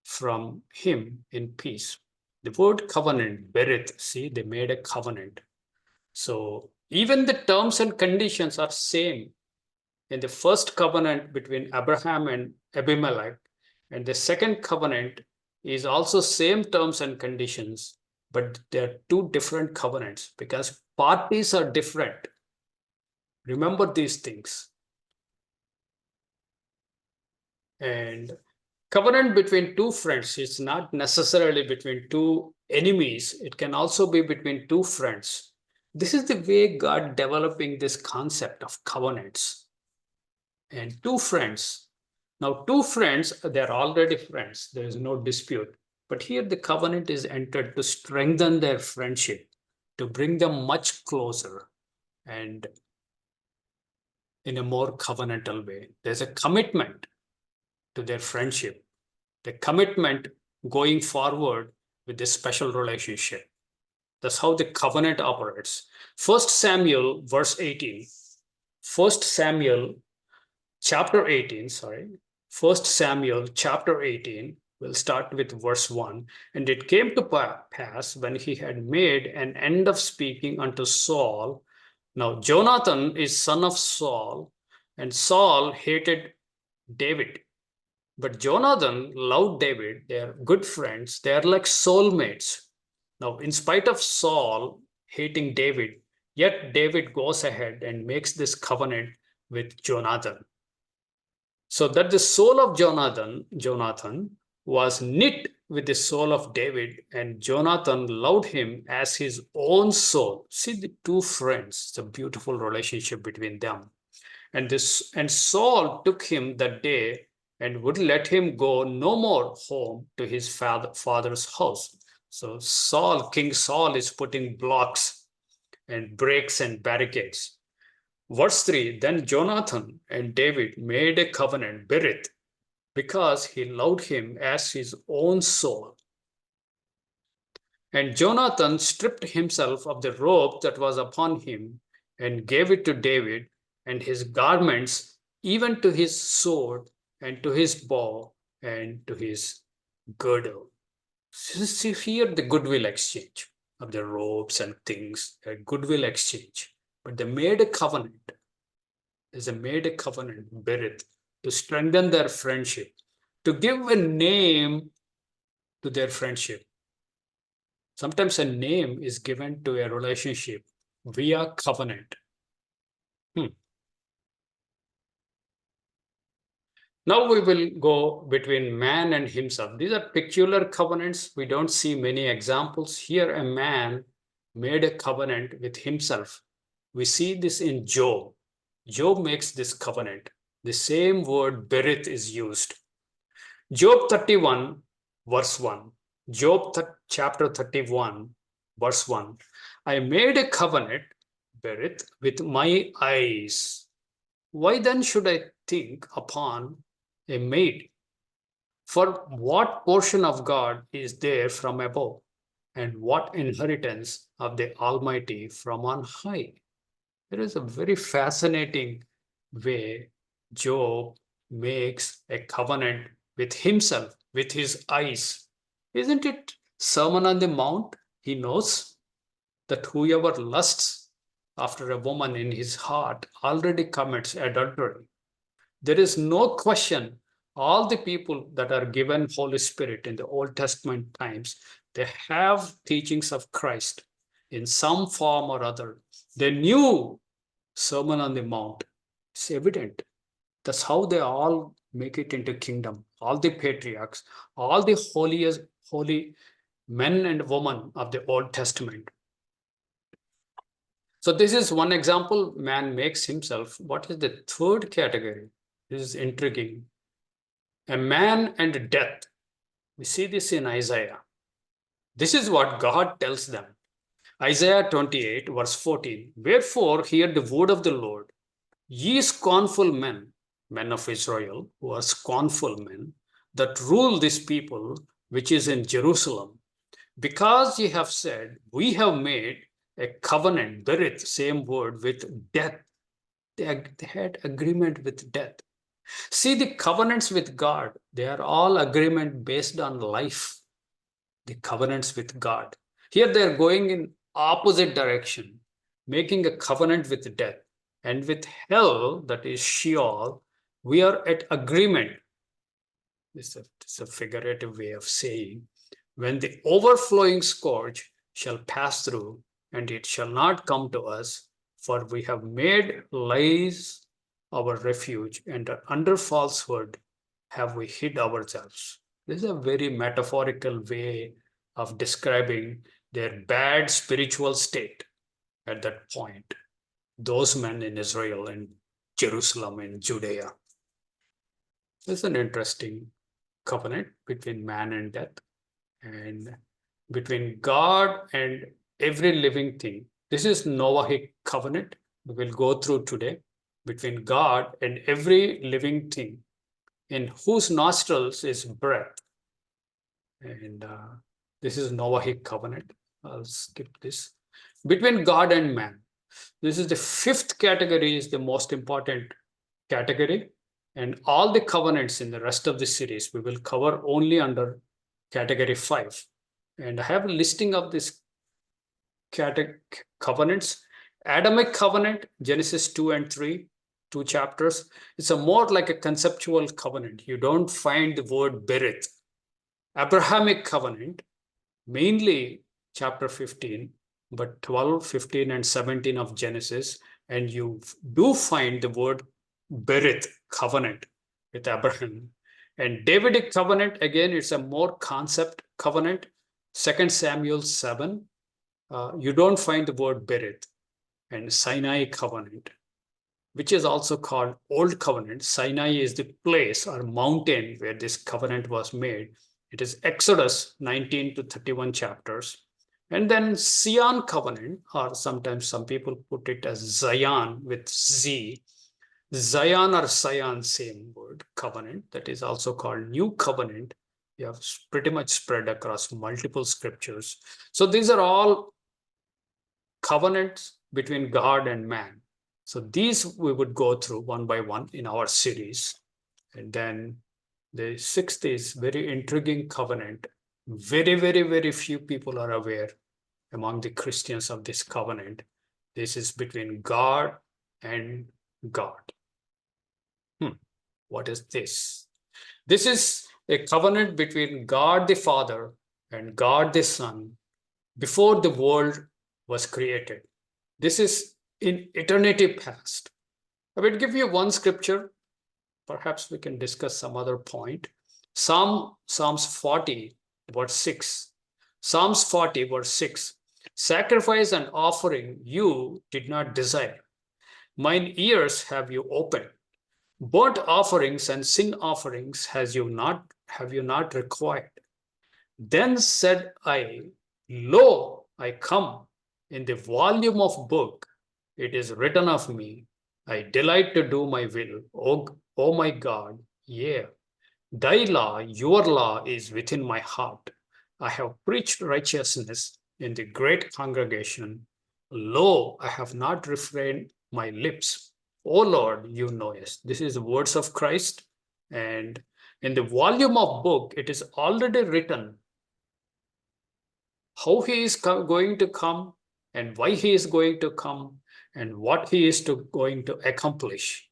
from him in peace. The word covenant, berith, see, they made a covenant. So even the terms and conditions are same in the first covenant between Abraham and Abimelech, and the second covenant is also same terms and conditions, but they're two different covenants because parties are different. Remember these things. And covenant between two friends is not necessarily between two enemies. It can also be between two friends. This is the way God developing this concept of covenants. And two friends. Now, two friends, they're already friends. There is no dispute. But here the covenant is entered to strengthen their friendship, to bring them much closer and in a more covenantal way. There's a commitment to their friendship, the commitment going forward with this special relationship. That's how the covenant operates. 1 Samuel verse 18. 1 Samuel chapter 18, sorry. 1 Samuel chapter 18, we'll start with verse 1. And it came to pass when he had made an end of speaking unto Saul. Now Jonathan is son of Saul, and Saul hated David. But Jonathan loved David. They are good friends. They are like soulmates. Now, in spite of Saul hating David, yet David goes ahead and makes this covenant with Jonathan. So that the soul of Jonathan was knit with the soul of David, and Jonathan loved him as his own soul. See the two friends, it's a beautiful relationship between them. And Saul took him that day and would let him go no more home to his father's house. So King Saul is putting blocks and breaks and barricades. Verse 3, then Jonathan and David made a covenant, Berith, because he loved him as his own soul. And Jonathan stripped himself of the robe that was upon him and gave it to David, and his garments, even to his sword, and to his bow, and to his girdle. See here the goodwill exchange of the robes and things, a goodwill exchange. But they made a covenant. They made a covenant, Berith, to strengthen their friendship, to give a name to their friendship. Sometimes a name is given to a relationship via covenant. Now we will go between man and himself. These are peculiar covenants. We don't see many examples. Here a man made a covenant with himself. We see this in Job. Job makes this covenant. The same word Berith is used. Job 31, verse 1. Job chapter 31, verse 1. I made a covenant, Berith, with my eyes. Why then should I think upon a maid? For what portion of God is there from above? And what inheritance of the Almighty from on high? There is a very fascinating way Job makes a covenant with himself, with his eyes. Isn't it Sermon on the Mount? He knows that whoever lusts after a woman in his heart already commits adultery. There is no question. All the people that are given Holy Spirit in the Old Testament times, they have teachings of Christ in some form or other. They knew Sermon on the Mount. It's evident. That's how they all make it into kingdom. All the patriarchs, all the holy men and women of the Old Testament. So this is one example. Man makes himself. What is the third category? This is intriguing. A man and death. We see this in Isaiah. This is what God tells them. Isaiah 28, verse 14. Wherefore, hear the word of the Lord. Ye scornful men, men of Israel, who are scornful men, that rule this people, which is in Jerusalem, because ye have said, we have made a covenant, Berith, same word, with death. They had agreement with death. See, the covenants with God, they are all agreement based on life. The covenants with God. Here they are going in opposite direction, making a covenant with death. And with hell, that is Sheol, we are at agreement. It's a figurative way of saying, when the overflowing scourge shall pass through, and it shall not come to us, for we have made lies our refuge, and under falsehood have we hid ourselves. This is a very metaphorical way of describing their bad spiritual state at that point. Those men in Israel and Jerusalem and Judea. It's an interesting covenant between man and death, and between God and every living thing. This is Noahic Covenant. We will go through today, between God and every living thing, in whose nostrils is breath. And this is Noahic Covenant. I'll skip this. Between God and man. This is the fifth category, is the most important category. And all the covenants in the rest of the series, we will cover only under category 5. And I have a listing of these covenants. Adamic covenant, Genesis 2 and 3, 2 chapters. It's a more like a conceptual covenant. You don't find the word Berith. Abrahamic covenant, mainly chapter 15, but 12, 15, and 17 of Genesis. And you do find the word Berith, covenant, with Abraham. And Davidic covenant, again, it's a more concept covenant. 2 Samuel 7, you don't find the word Berith. And Sinai covenant, which is also called Old Covenant. Sinai is the place or mountain where this covenant was made. It is Exodus 19 to 31 chapters. And then Sion covenant, or sometimes some people put it as Zion with Z. Zion or Sion, same word, covenant, that is also called New Covenant. You have pretty much spread across multiple scriptures. So these are all covenants between God and man. So these we would go through one by one in our series. And then the sixth is very intriguing covenant. Very, very, very few people are aware among the Christians of this covenant. This is between God and God. What is this? This is a covenant between God the Father and God the Son before the world was created. This is in eternity past. I will give you one scripture. Perhaps we can discuss some other point. Psalms 40, verse 6. Psalms 40, verse 6. Sacrifice and offering you did not desire. Mine ears have you opened. Burnt offerings and sin offerings have you not required. Then said I, Lo, I come. In the volume of book it is written of me, I delight to do my will, O my God, yea. Thy law, your law is within my heart. I have preached righteousness in the great congregation. Lo, I have not refrained my lips. O Lord, you knowest. This is the words of Christ. And in the volume of book, it is already written how he is going to come and why he is going to come and what he is going to accomplish.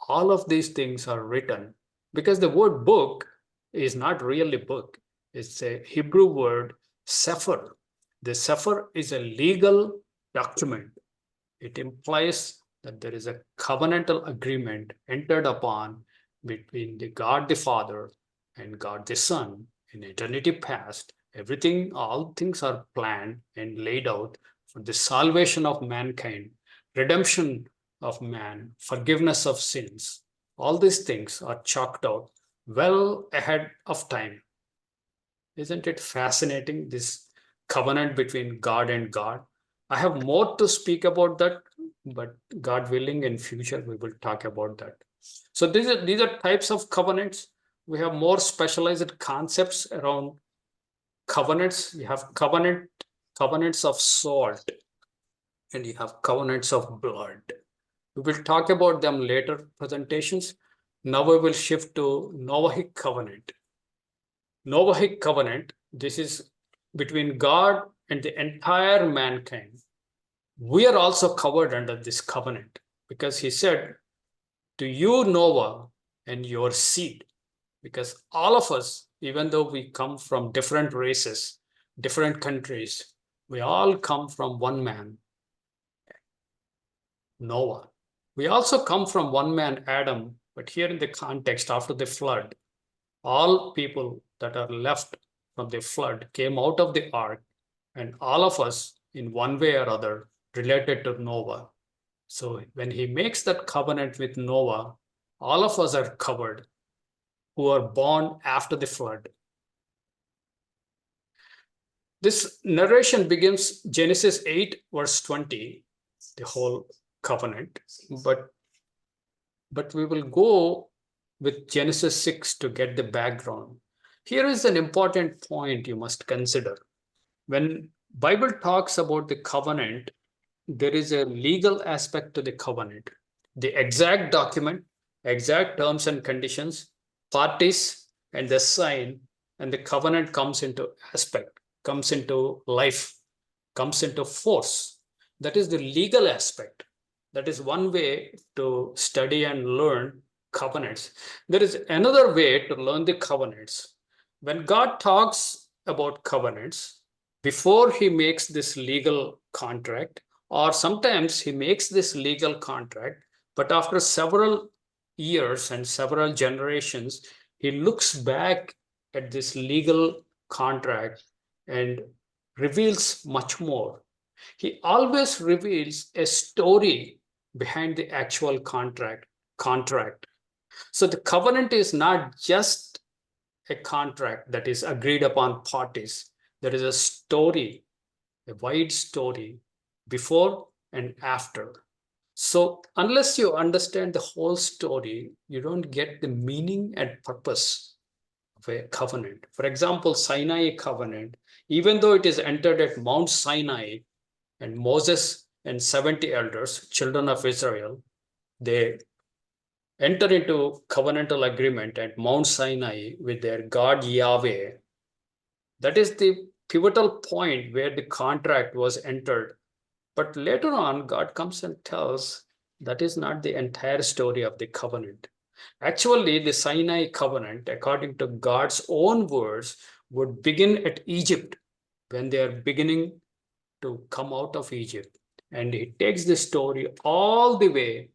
All of these things are written because the word book is not really book. It's a Hebrew word, sefer. The sefer is a legal document. It implies that there is a covenantal agreement entered upon between the God the Father and God the Son in eternity past. Everything, all things are planned and laid out for the salvation of mankind, redemption of man, forgiveness of sins. All these things are chalked out well ahead of time. Isn't it fascinating, this covenant between God and God? I have more to speak about that, but God willing, in future we will talk about that. So these are types of covenants. We have more specialized concepts around covenants. You have covenants of salt, and you have covenants of blood. We will talk about them later presentations. Now we will shift to Noahic Covenant. Noahic Covenant, this is between God and the entire mankind. We are also covered under this covenant because he said, to you, Noah, and your seed, because all of us, even though we come from different races, different countries, we all come from one man, Noah. We also come from one man, Adam, but here in the context, after the flood, all people that are left from the flood came out of the ark, and all of us, in one way or other, related to Noah. So when he makes that covenant with Noah, all of us are covered who are born after the flood. This narration begins Genesis 8, verse 20, the whole covenant, but we will go with Genesis 6 to get the background. Here is an important point you must consider. When Bible talks about the covenant, there is a legal aspect to the covenant. The exact document, exact terms and conditions, parties, and the sign, and the covenant comes into aspect, comes into life, comes into force. That is the legal aspect. That is one way to study and learn covenants. There is another way to learn the covenants. When God talks about covenants, before he makes this legal contract, or sometimes he makes this legal contract, but after several years and several generations, he looks back at this legal contract and reveals much more. He always reveals a story behind the actual contract. So the covenant is not just a contract that is agreed upon parties. There is a story a wide story before and after. So unless you understand the whole story, you don't get the meaning and purpose of a covenant. For example, Sinai covenant, even though it is entered at Mount Sinai, and Moses and 70 elders, children of Israel, they enter into covenantal agreement at Mount Sinai with their God Yahweh. That is the pivotal point where the contract was entered. But later on, God comes and tells that is not the entire story of the covenant. Actually, the Sinai covenant, according to God's own words, would begin at Egypt when they are beginning to come out of Egypt. And he takes the story all the way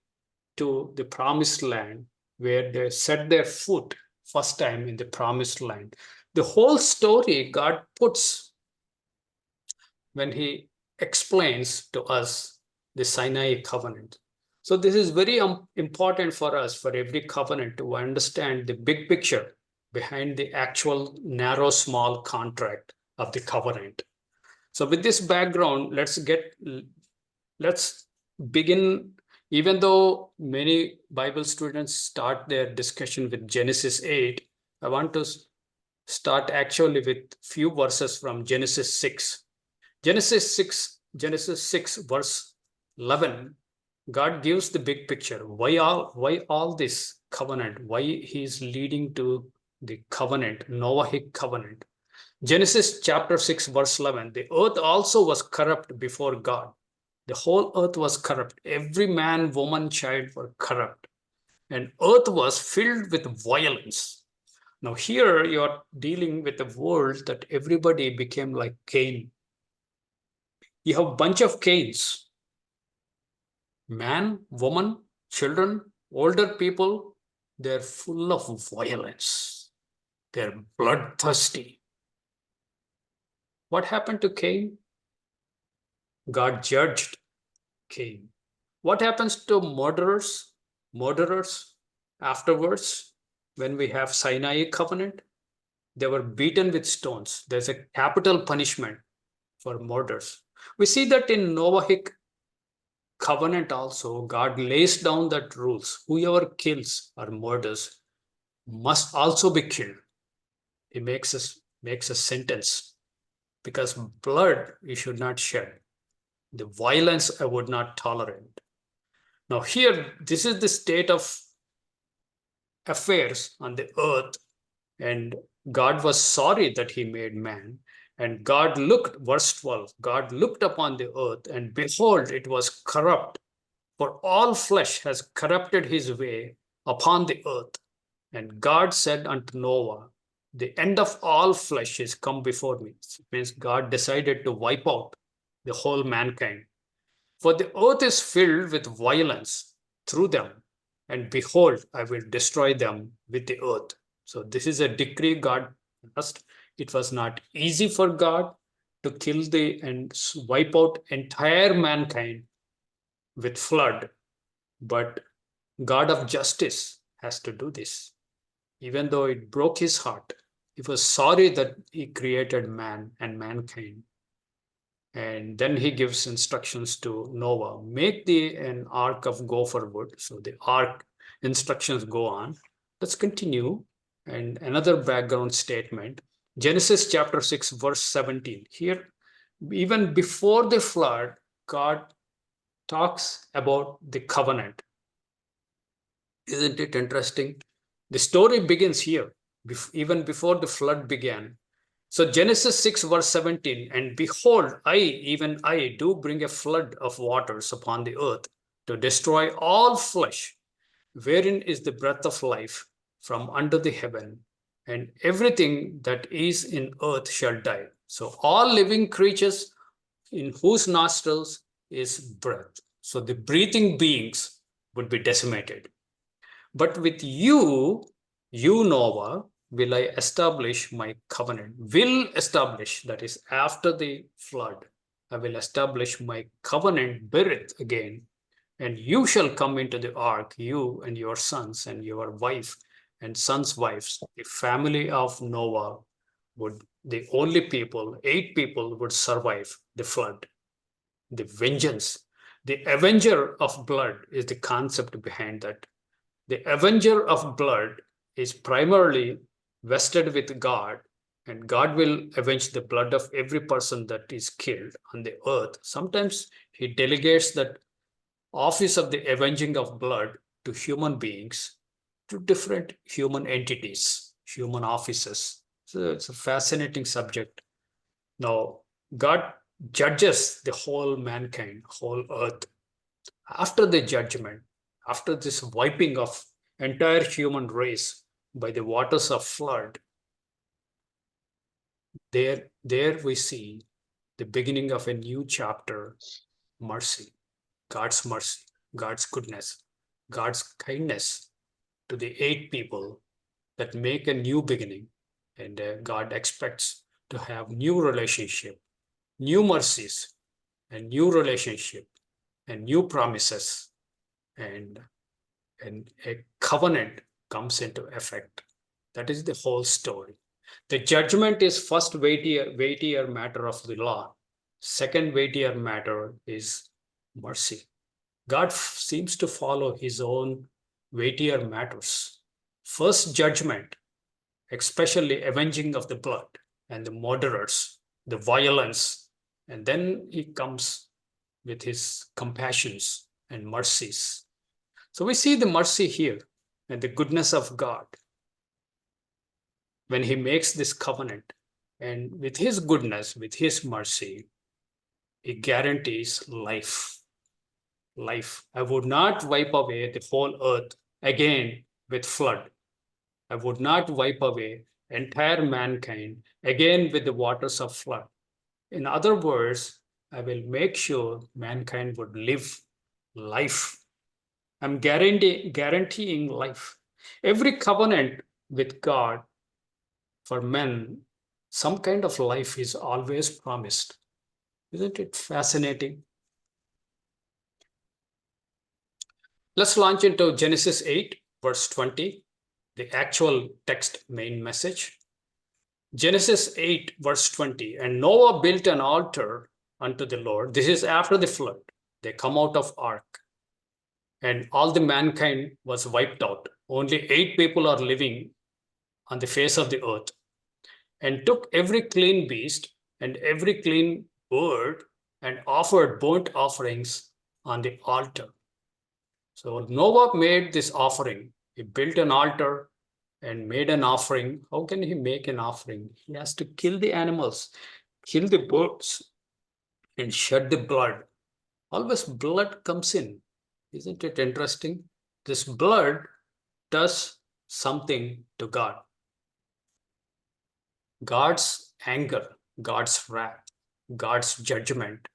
to the promised land where they set their foot first time in the promised land. The whole story God puts when he explains to us the Sinai covenant. So this is very important for us, for every covenant, to understand the big picture behind the actual narrow, small contract of the covenant. So with this background, let's begin. Even though many Bible students start their discussion with Genesis 8, I want to start actually with few verses from Genesis 6. Genesis 6 verse 11, God gives the big picture. Why all this covenant? Why he is leading to the covenant, Noahic covenant. Genesis chapter 6 verse 11, the earth also was corrupt before God. The whole earth was corrupt. Every man, woman, child were corrupt. And earth was filled with violence. Now here you are dealing with a world that everybody became like Cain. You have a bunch of Cains. Man, woman, children, older people, they're full of violence. They're bloodthirsty. What happened to Cain? God judged Cain. What happens to murderers? Murderers afterwards, when we have Sinai covenant, they were beaten with stones. There's a capital punishment for murders. We see that in Noahic covenant also, God lays down that rules. Whoever kills or murders must also be killed. He makes a sentence, because blood you should not shed. The violence I would not tolerate. Now here, this is the state of affairs on the earth, and God was sorry that he made man. And God looked, verse 12, God looked upon the earth, and behold, it was corrupt, for all flesh has corrupted his way upon the earth. And God said unto Noah, the end of all flesh is come before me. It means God decided to wipe out the whole mankind. For the earth is filled with violence through them, and behold, I will destroy them with the earth. So this is a decree God passed. It was not easy for God to kill and wipe out entire mankind with flood, but God of justice has to do this. Even though it broke his heart, he was sorry that he created man and mankind. And then he gives instructions to Noah, make an ark of gopher wood. So the ark instructions go on. Let's continue. And another background statement, Genesis chapter 6, verse 17. Here, even before the flood, God talks about the covenant. Isn't it interesting? The story begins here, even before the flood began. So Genesis 6 verse 17, and behold, even I, do bring a flood of waters upon the earth to destroy all flesh, wherein is the breath of life from under the heaven, and everything that is in earth shall die. So all living creatures in whose nostrils is breath. So the breathing beings would be decimated. But with you, Noah, will I establish my covenant. Will establish, that is, after the flood, I will establish my covenant birth again. And you shall come into the ark, you and your sons and your wife and sons' wives. The family of Noah the only people, 8 people would survive the flood, the vengeance. The avenger of blood is the concept behind that. The avenger of blood is primarily vested with God, and God will avenge the blood of every person that is killed on the earth. Sometimes he delegates that office of the avenging of blood to human beings, to different human entities, human offices. So it's a fascinating subject. Now, God judges the whole mankind, whole earth. After the judgment, after this wiping of entire human race by the waters of flood, there we see the beginning of a new chapter, mercy, mercy, God's goodness, God's kindness to the 8 people that make a new beginning. And God expects to have new relationship, new mercies, and new relationship, and new promises, and a covenant comes into effect. That is the whole story. The judgment is first weightier matter of the law. Second weightier matter is mercy. God seems to follow his own weightier matters. First judgment, especially avenging of the blood and the murderers, the violence, and then he comes with his compassions and mercies. So we see the mercy here and the goodness of God when he makes this covenant. And with his goodness, with his mercy, he guarantees life. Life. I would not wipe away the whole earth again with flood. I would not wipe away entire mankind again with the waters of flood. In other words, I will make sure mankind would live life. I'm guaranteeing life. Every covenant with God for men, some kind of life is always promised. Isn't it fascinating? Let's launch into Genesis 8, verse 20, the actual text main message. Genesis 8, verse 20, and Noah built an altar unto the Lord. This is after the flood. They come out of ark, and all the mankind was wiped out. Only 8 people are living on the face of the earth, and took every clean beast and every clean bird and offered burnt offerings on the altar. So Noah made this offering. He built an altar and made an offering. How can he make an offering? He has to kill the animals, kill the birds, and shed the blood. Always blood comes in. Isn't it interesting? This blood does something to God. God's anger, God's wrath, God's judgment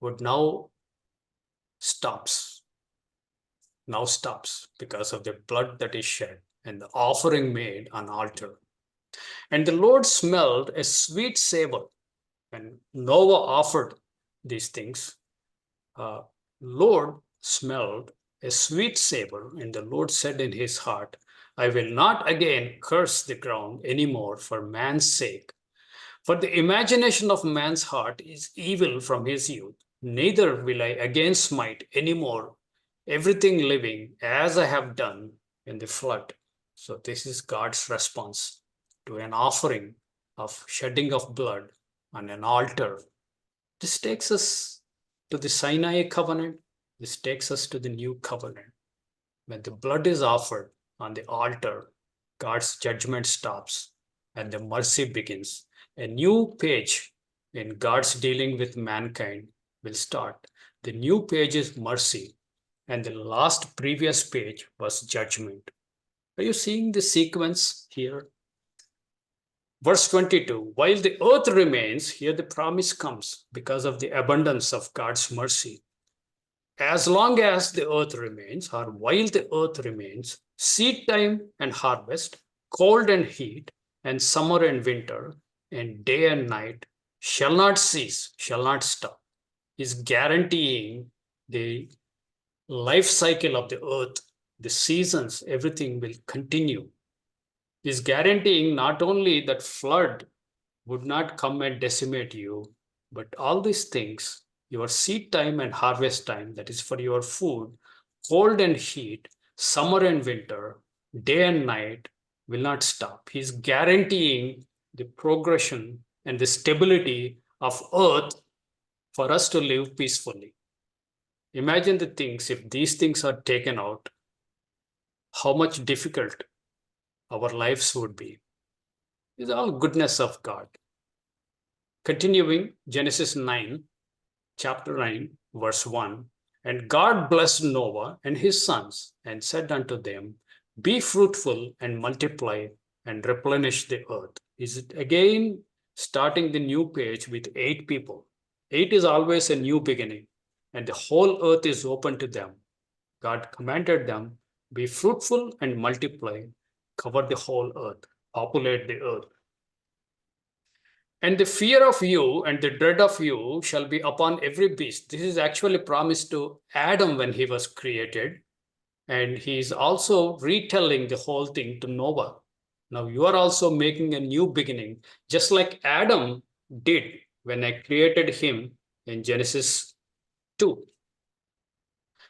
would now stops because of the blood that is shed and the offering made on altar. And the Lord smelled a sweet savor. When Noah offered these things, Lord smelled a sweet savor, and the Lord said in his heart, I will not again curse the ground anymore for man's sake. For the imagination of man's heart is evil from his youth. Neither will I again smite anymore everything living as I have done in the flood. So this is God's response to an offering of shedding of blood on an altar. This takes us to the Sinai covenant. This takes us to the new covenant. When the blood is offered on the altar, God's judgment stops and the mercy begins. A new page in God's dealing with mankind will start. The new page is mercy, and the last previous page was judgment. Are you seeing the sequence here? Verse 22, while the earth remains, here the promise comes because of the abundance of God's mercy. As long as the earth remains, or while the earth remains, seed time and harvest, cold and heat, and summer and winter, and day and night shall not cease, shall not stop, is guaranteeing the life cycle of the earth, the seasons, everything will continue. Is guaranteeing not only that flood would not come and decimate you, But all these things, your seed time and harvest time, that is for your food, cold and heat, summer and winter, day and night, will not stop. He's guaranteeing the progression and the stability of earth for us to live peacefully. Imagine the things, if these things are taken out, how much difficult our lives would be. It's all goodness of God. Continuing, Genesis 9, chapter 9, verse 1. And God blessed Noah and his sons and said unto them, be fruitful and multiply and replenish the earth. Is it again starting the new page with 8 people? 8 is always a new beginning, and the whole earth is open to them. God commanded them, be fruitful and multiply, cover the whole earth, populate the earth. And the fear of you and the dread of you shall be upon every beast. This is actually promised to Adam when he was created. And he is also retelling the whole thing to Noah. Now you are also making a new beginning, just like Adam did when I created him in Genesis 2.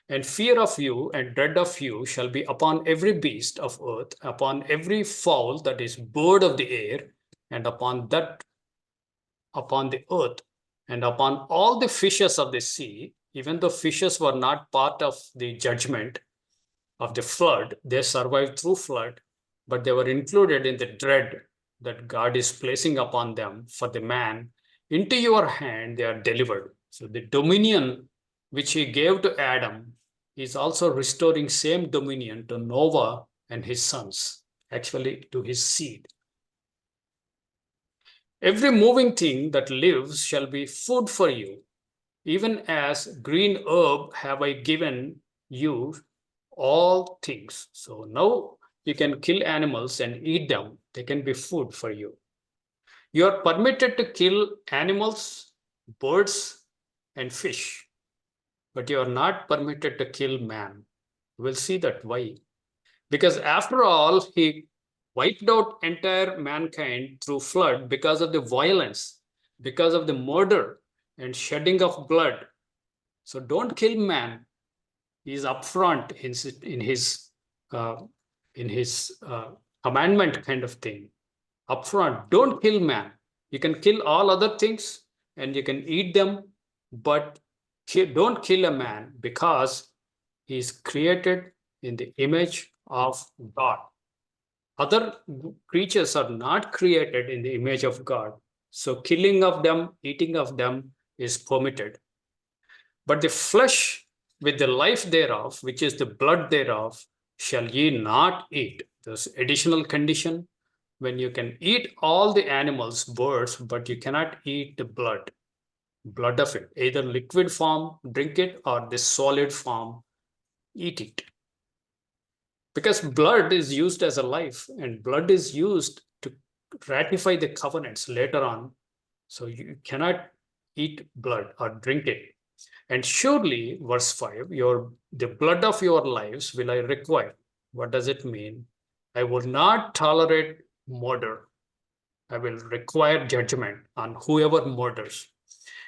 And fear of you and dread of you shall be upon every beast of earth, upon every fowl that is bird of the air, and upon the earth, and upon all the fishes of the sea. Even though fishes were not part of the judgment of the flood, they survived through flood, but they were included in the dread that God is placing upon them for the man. Into your hand they are delivered. So the dominion which he gave to Adam is also restoring same dominion to Noah and his sons, actually to his seed. Every moving thing that lives shall be food for you. Even as green herb have I given you all things. So now you can kill animals and eat them. They can be food for you. You are permitted to kill animals, birds, and fish, but you are not permitted to kill man. We'll see that why. Because after all, he wiped out entire mankind through flood because of the violence, because of the murder and shedding of blood. So don't kill man. He is upfront uh, in his commandment kind of thing. Upfront, don't kill man. You can kill all other things and you can eat them, but don't kill a man because he is created in the image of God. Other creatures are not created in the image of God. So killing of them, eating of them is permitted. But the flesh with the life thereof, which is the blood thereof, shall ye not eat. There's additional condition when you can eat all the animals, birds, but you cannot eat the blood of it. Either liquid form, drink it, or the solid form, eat it. Because blood is used as a life, and blood is used to ratify the covenants later on. So you cannot eat blood or drink it. And surely, verse 5, the blood of your lives will I require. What does it mean? I will not tolerate murder. I will require judgment on whoever murders.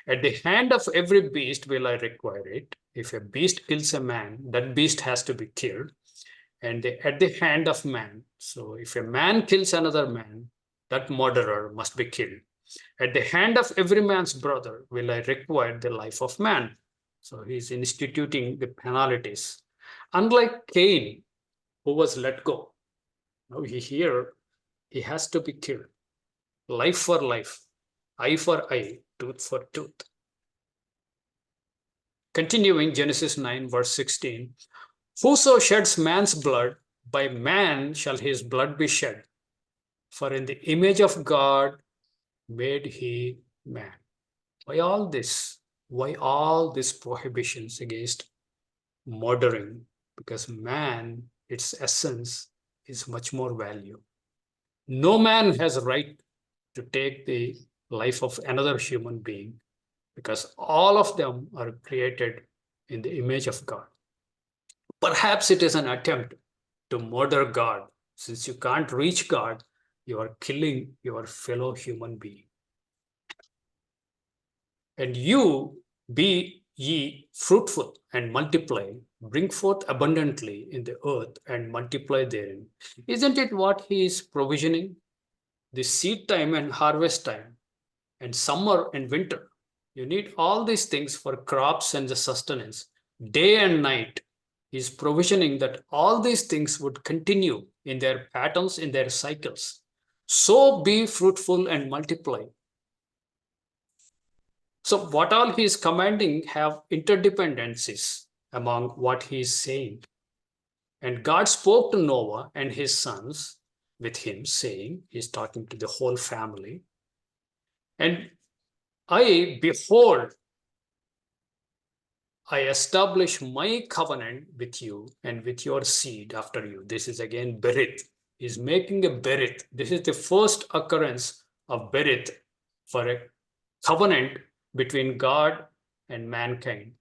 At the hand of every beast will I require it. If a beast kills a man, that beast has to be killed. And at the hand of man. So if a man kills another man, that murderer must be killed. At the hand of every man's brother will I require the life of man. So he's instituting the penalties. Unlike Cain, who was let go, now he has to be killed. Life for life, eye for eye, tooth for tooth. Continuing Genesis 9, verse 16. Whoso sheds man's blood, by man shall his blood be shed. For in the image of God made he man. Why all this? Why all these prohibitions against murdering? Because man, its essence is much more value. No man has a right to take the life of another human being because all of them are created in the image of God. Perhaps it is an attempt to murder God. Since you can't reach God, you are killing your fellow human being. And you be ye fruitful and multiply, bring forth abundantly in the earth and multiply therein. Isn't it what he is provisioning? The seed time and harvest time, and summer and winter. You need all these things for crops and the sustenance. Day and night, he's provisioning that all these things would continue in their patterns, in their cycles. So be fruitful and multiply. So what all he is commanding have interdependencies among what he is saying. And God spoke to Noah and his sons with him, saying, he's talking to the whole family. And behold, I establish my covenant with you and with your seed after you. This is again berith. He's making a berith. This is the first occurrence of berith for a covenant between God and mankind.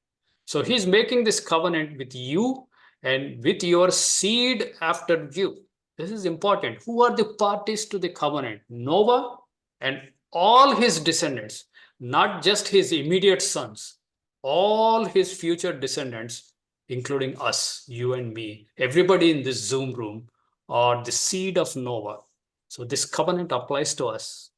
So he's making this covenant with you and with your seed after you. This is important. Who are the parties to the covenant? Noah and all his descendants, not just his immediate sons, all his future descendants, including us, you and me, everybody in this Zoom room, are the seed of Noah. So this covenant applies to us.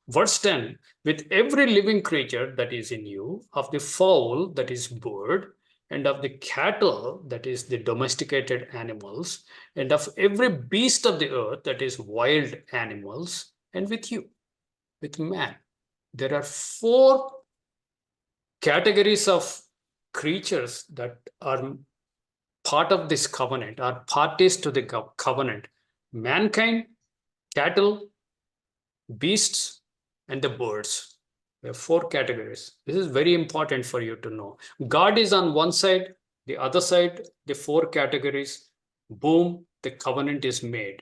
Verse 10, with every living creature that is in you, of the fowl that is bird, and of the cattle that is the domesticated animals, and of every beast of the earth that is wild animals, and with you, with man. There are 4 categories of creatures that are part of this covenant, are parties to the covenant: mankind, cattle, beasts, and the birds. We have 4 categories. This is very important for you to know. God is on one side, the other side, the 4 categories. Boom, the covenant is made.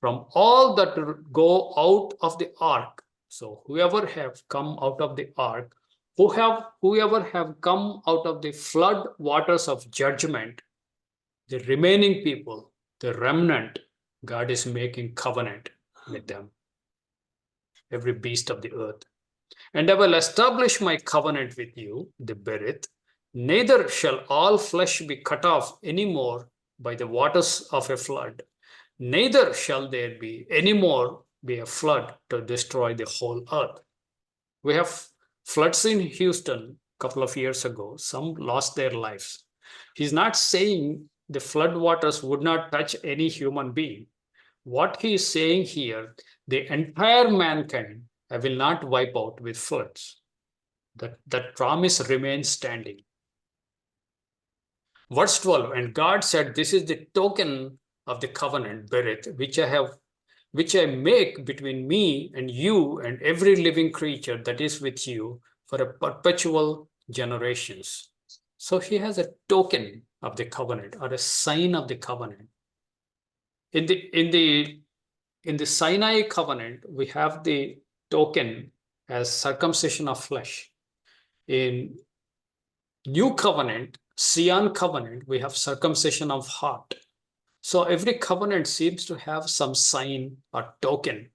From all that go out of the ark, so whoever have come out of the ark, whoever have come out of the flood waters of judgment, the remaining people, the remnant, God is making covenant with them, every beast of the earth. And I will establish my covenant with you, the berith. Neither shall all flesh be cut off any more by the waters of a flood. Neither shall there be any more be a flood to destroy the whole earth. We have floods in Houston a couple of years ago. Some lost their lives. He's not saying the flood waters would not touch any human being. What he is saying here, the entire mankind I will not wipe out with floods. That promise remains standing. Verse 12, and God said, this is the token of the covenant, berith, which I make between me and you and every living creature that is with you for a perpetual generations. So he has a token of the covenant, or a sign of the covenant. In the Sinai covenant, we have the token as circumcision of flesh. In New Covenant, Sion Covenant, we have circumcision of heart. So every covenant seems to have some sign or token.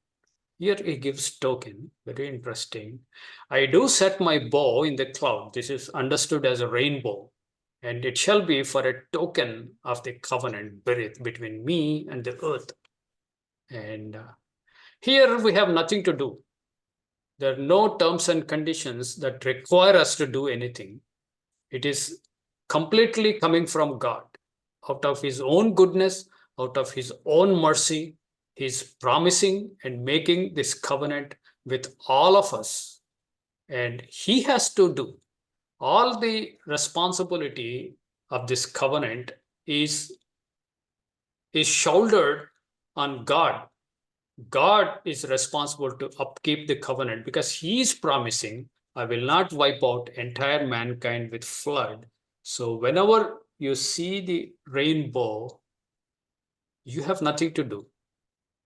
Here he gives token, very interesting. I do set my bow in the cloud. This is understood as a rainbow. And it shall be for a token of the covenant berith between me and the earth. And here we have nothing to do. There are no terms and conditions that require us to do anything. It is completely coming from God. Out of his own goodness, out of his own mercy, he's promising and making this covenant with all of us. And he has to do all the responsibility of this covenant is shouldered on God. God is responsible to upkeep the covenant because he's promising, I will not wipe out entire mankind with flood. So whenever you see the rainbow, you have nothing to do.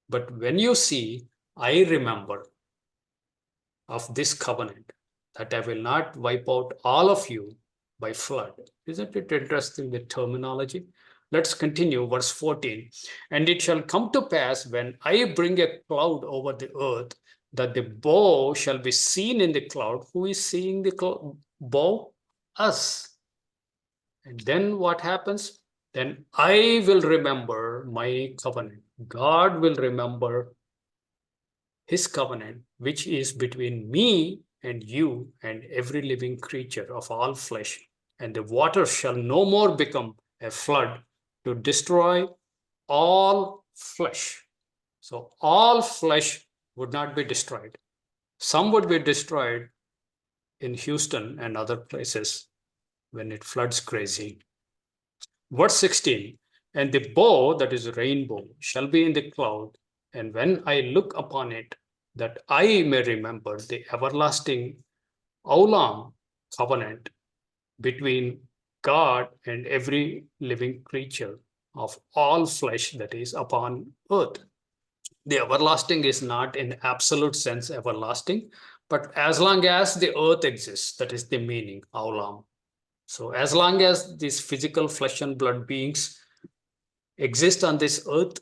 But when you see, I remember of this covenant, that I will not wipe out all of you by flood. Isn't it interesting, the terminology? Let's continue, verse 14. And it shall come to pass when I bring a cloud over the earth that the bow shall be seen in the cloud. Who is seeing the bow? Us. And then what happens? Then I will remember my covenant. God will remember his covenant, which is between me and you and every living creature of all flesh. And the water shall no more become a flood to destroy all flesh. So all flesh would not be destroyed. Some would be destroyed in Houston and other places when it floods crazy. Verse 16, and the bow, that is a rainbow, shall be in the cloud, and when I look upon it, that I may remember the everlasting Olam covenant between God and every living creature of all flesh that is upon earth. The everlasting is not in absolute sense everlasting, but as long as the earth exists, that is the meaning, Olam. So as long as these physical flesh and blood beings exist on this earth,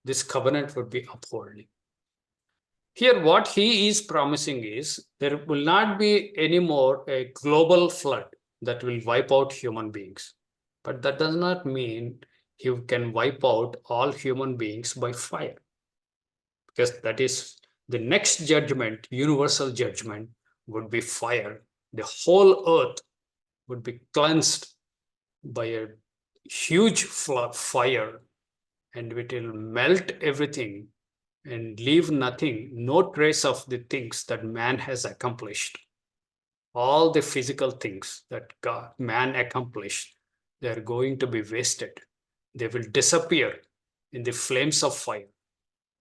this covenant would be upholding. Here, what he is promising is there will not be anymore a global flood that will wipe out human beings. But that does not mean he can wipe out all human beings by fire. Because that is the next judgment, universal judgment, would be fire. The whole earth would be cleansed by a huge fire, and it will melt everything and leave nothing, no trace of the things that man has accomplished. All the physical things that man accomplished, they are going to be wasted. They will disappear in the flames of fire.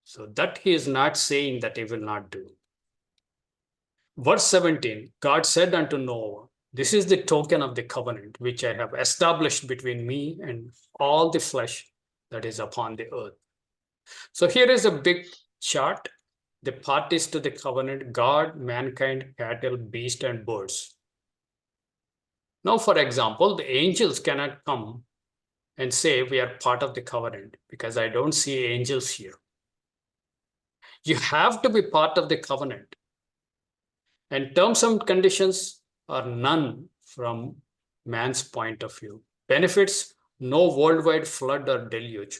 So that he is not saying that he will not do. Verse 17, God said unto Noah, this is the token of the covenant which I have established between me and all the flesh that is upon the earth. So here is a big chart. The parties to the covenant: God, mankind, cattle, beast, and birds. Now, for example, the angels cannot come and say we are part of the covenant because I don't see angels here. You have to be part of the covenant. And terms and conditions are none from man's point of view. Benefits: no worldwide flood or deluge.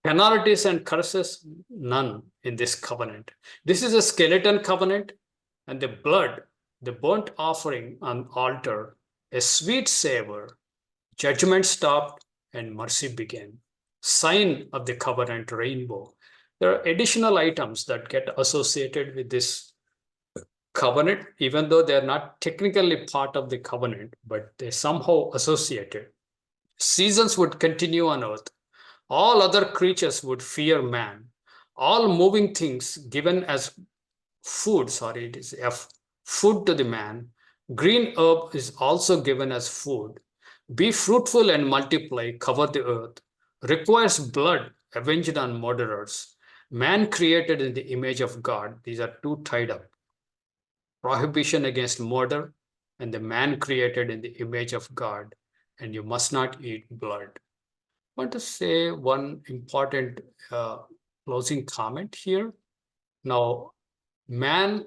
Penalties and curses: none in this covenant. This is a skeleton covenant, and the blood, the burnt offering on altar, a sweet savor, judgment stopped, and mercy began. Sign of the covenant, rainbow. There are additional items that get associated with this covenant, even though they're not technically part of the covenant, but they somehow associated. Seasons would continue on earth. All other creatures would fear man. All moving things given as food, it is F, food to the man. Green herb is also given as food. Be fruitful and multiply, cover the earth. Requires blood avenged on murderers. Man created in the image of God. These are two tied up. Prohibition against murder, and the man created in the image of God, and you must not eat blood. I want to say one important closing comment here. Now, man,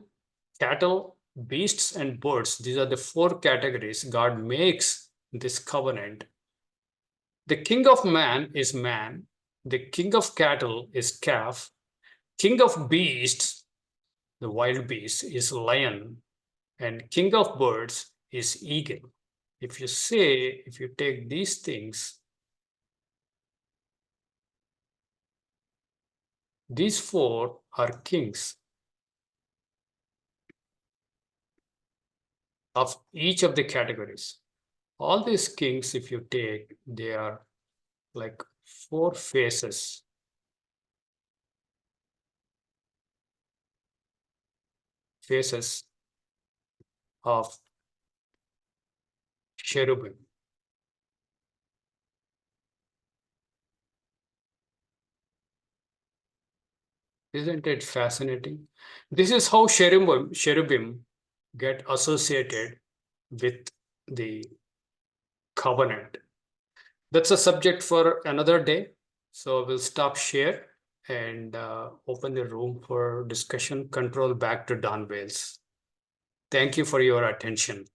cattle, beasts, and birds, these are the four categories God makes this covenant. The king of man is man. The king of cattle is calf. King of beasts, the wild beast, is lion. And king of birds is eagle. If you take these things, these four are kings of each of the categories. All these kings, if you take, they are like four faces. Faces of cherubim. Isn't it fascinating? This is how cherubim get associated with the covenant. That's a subject for another day. So we'll stop share and open the room for discussion. Control back to Don Wales. Thank you for your attention.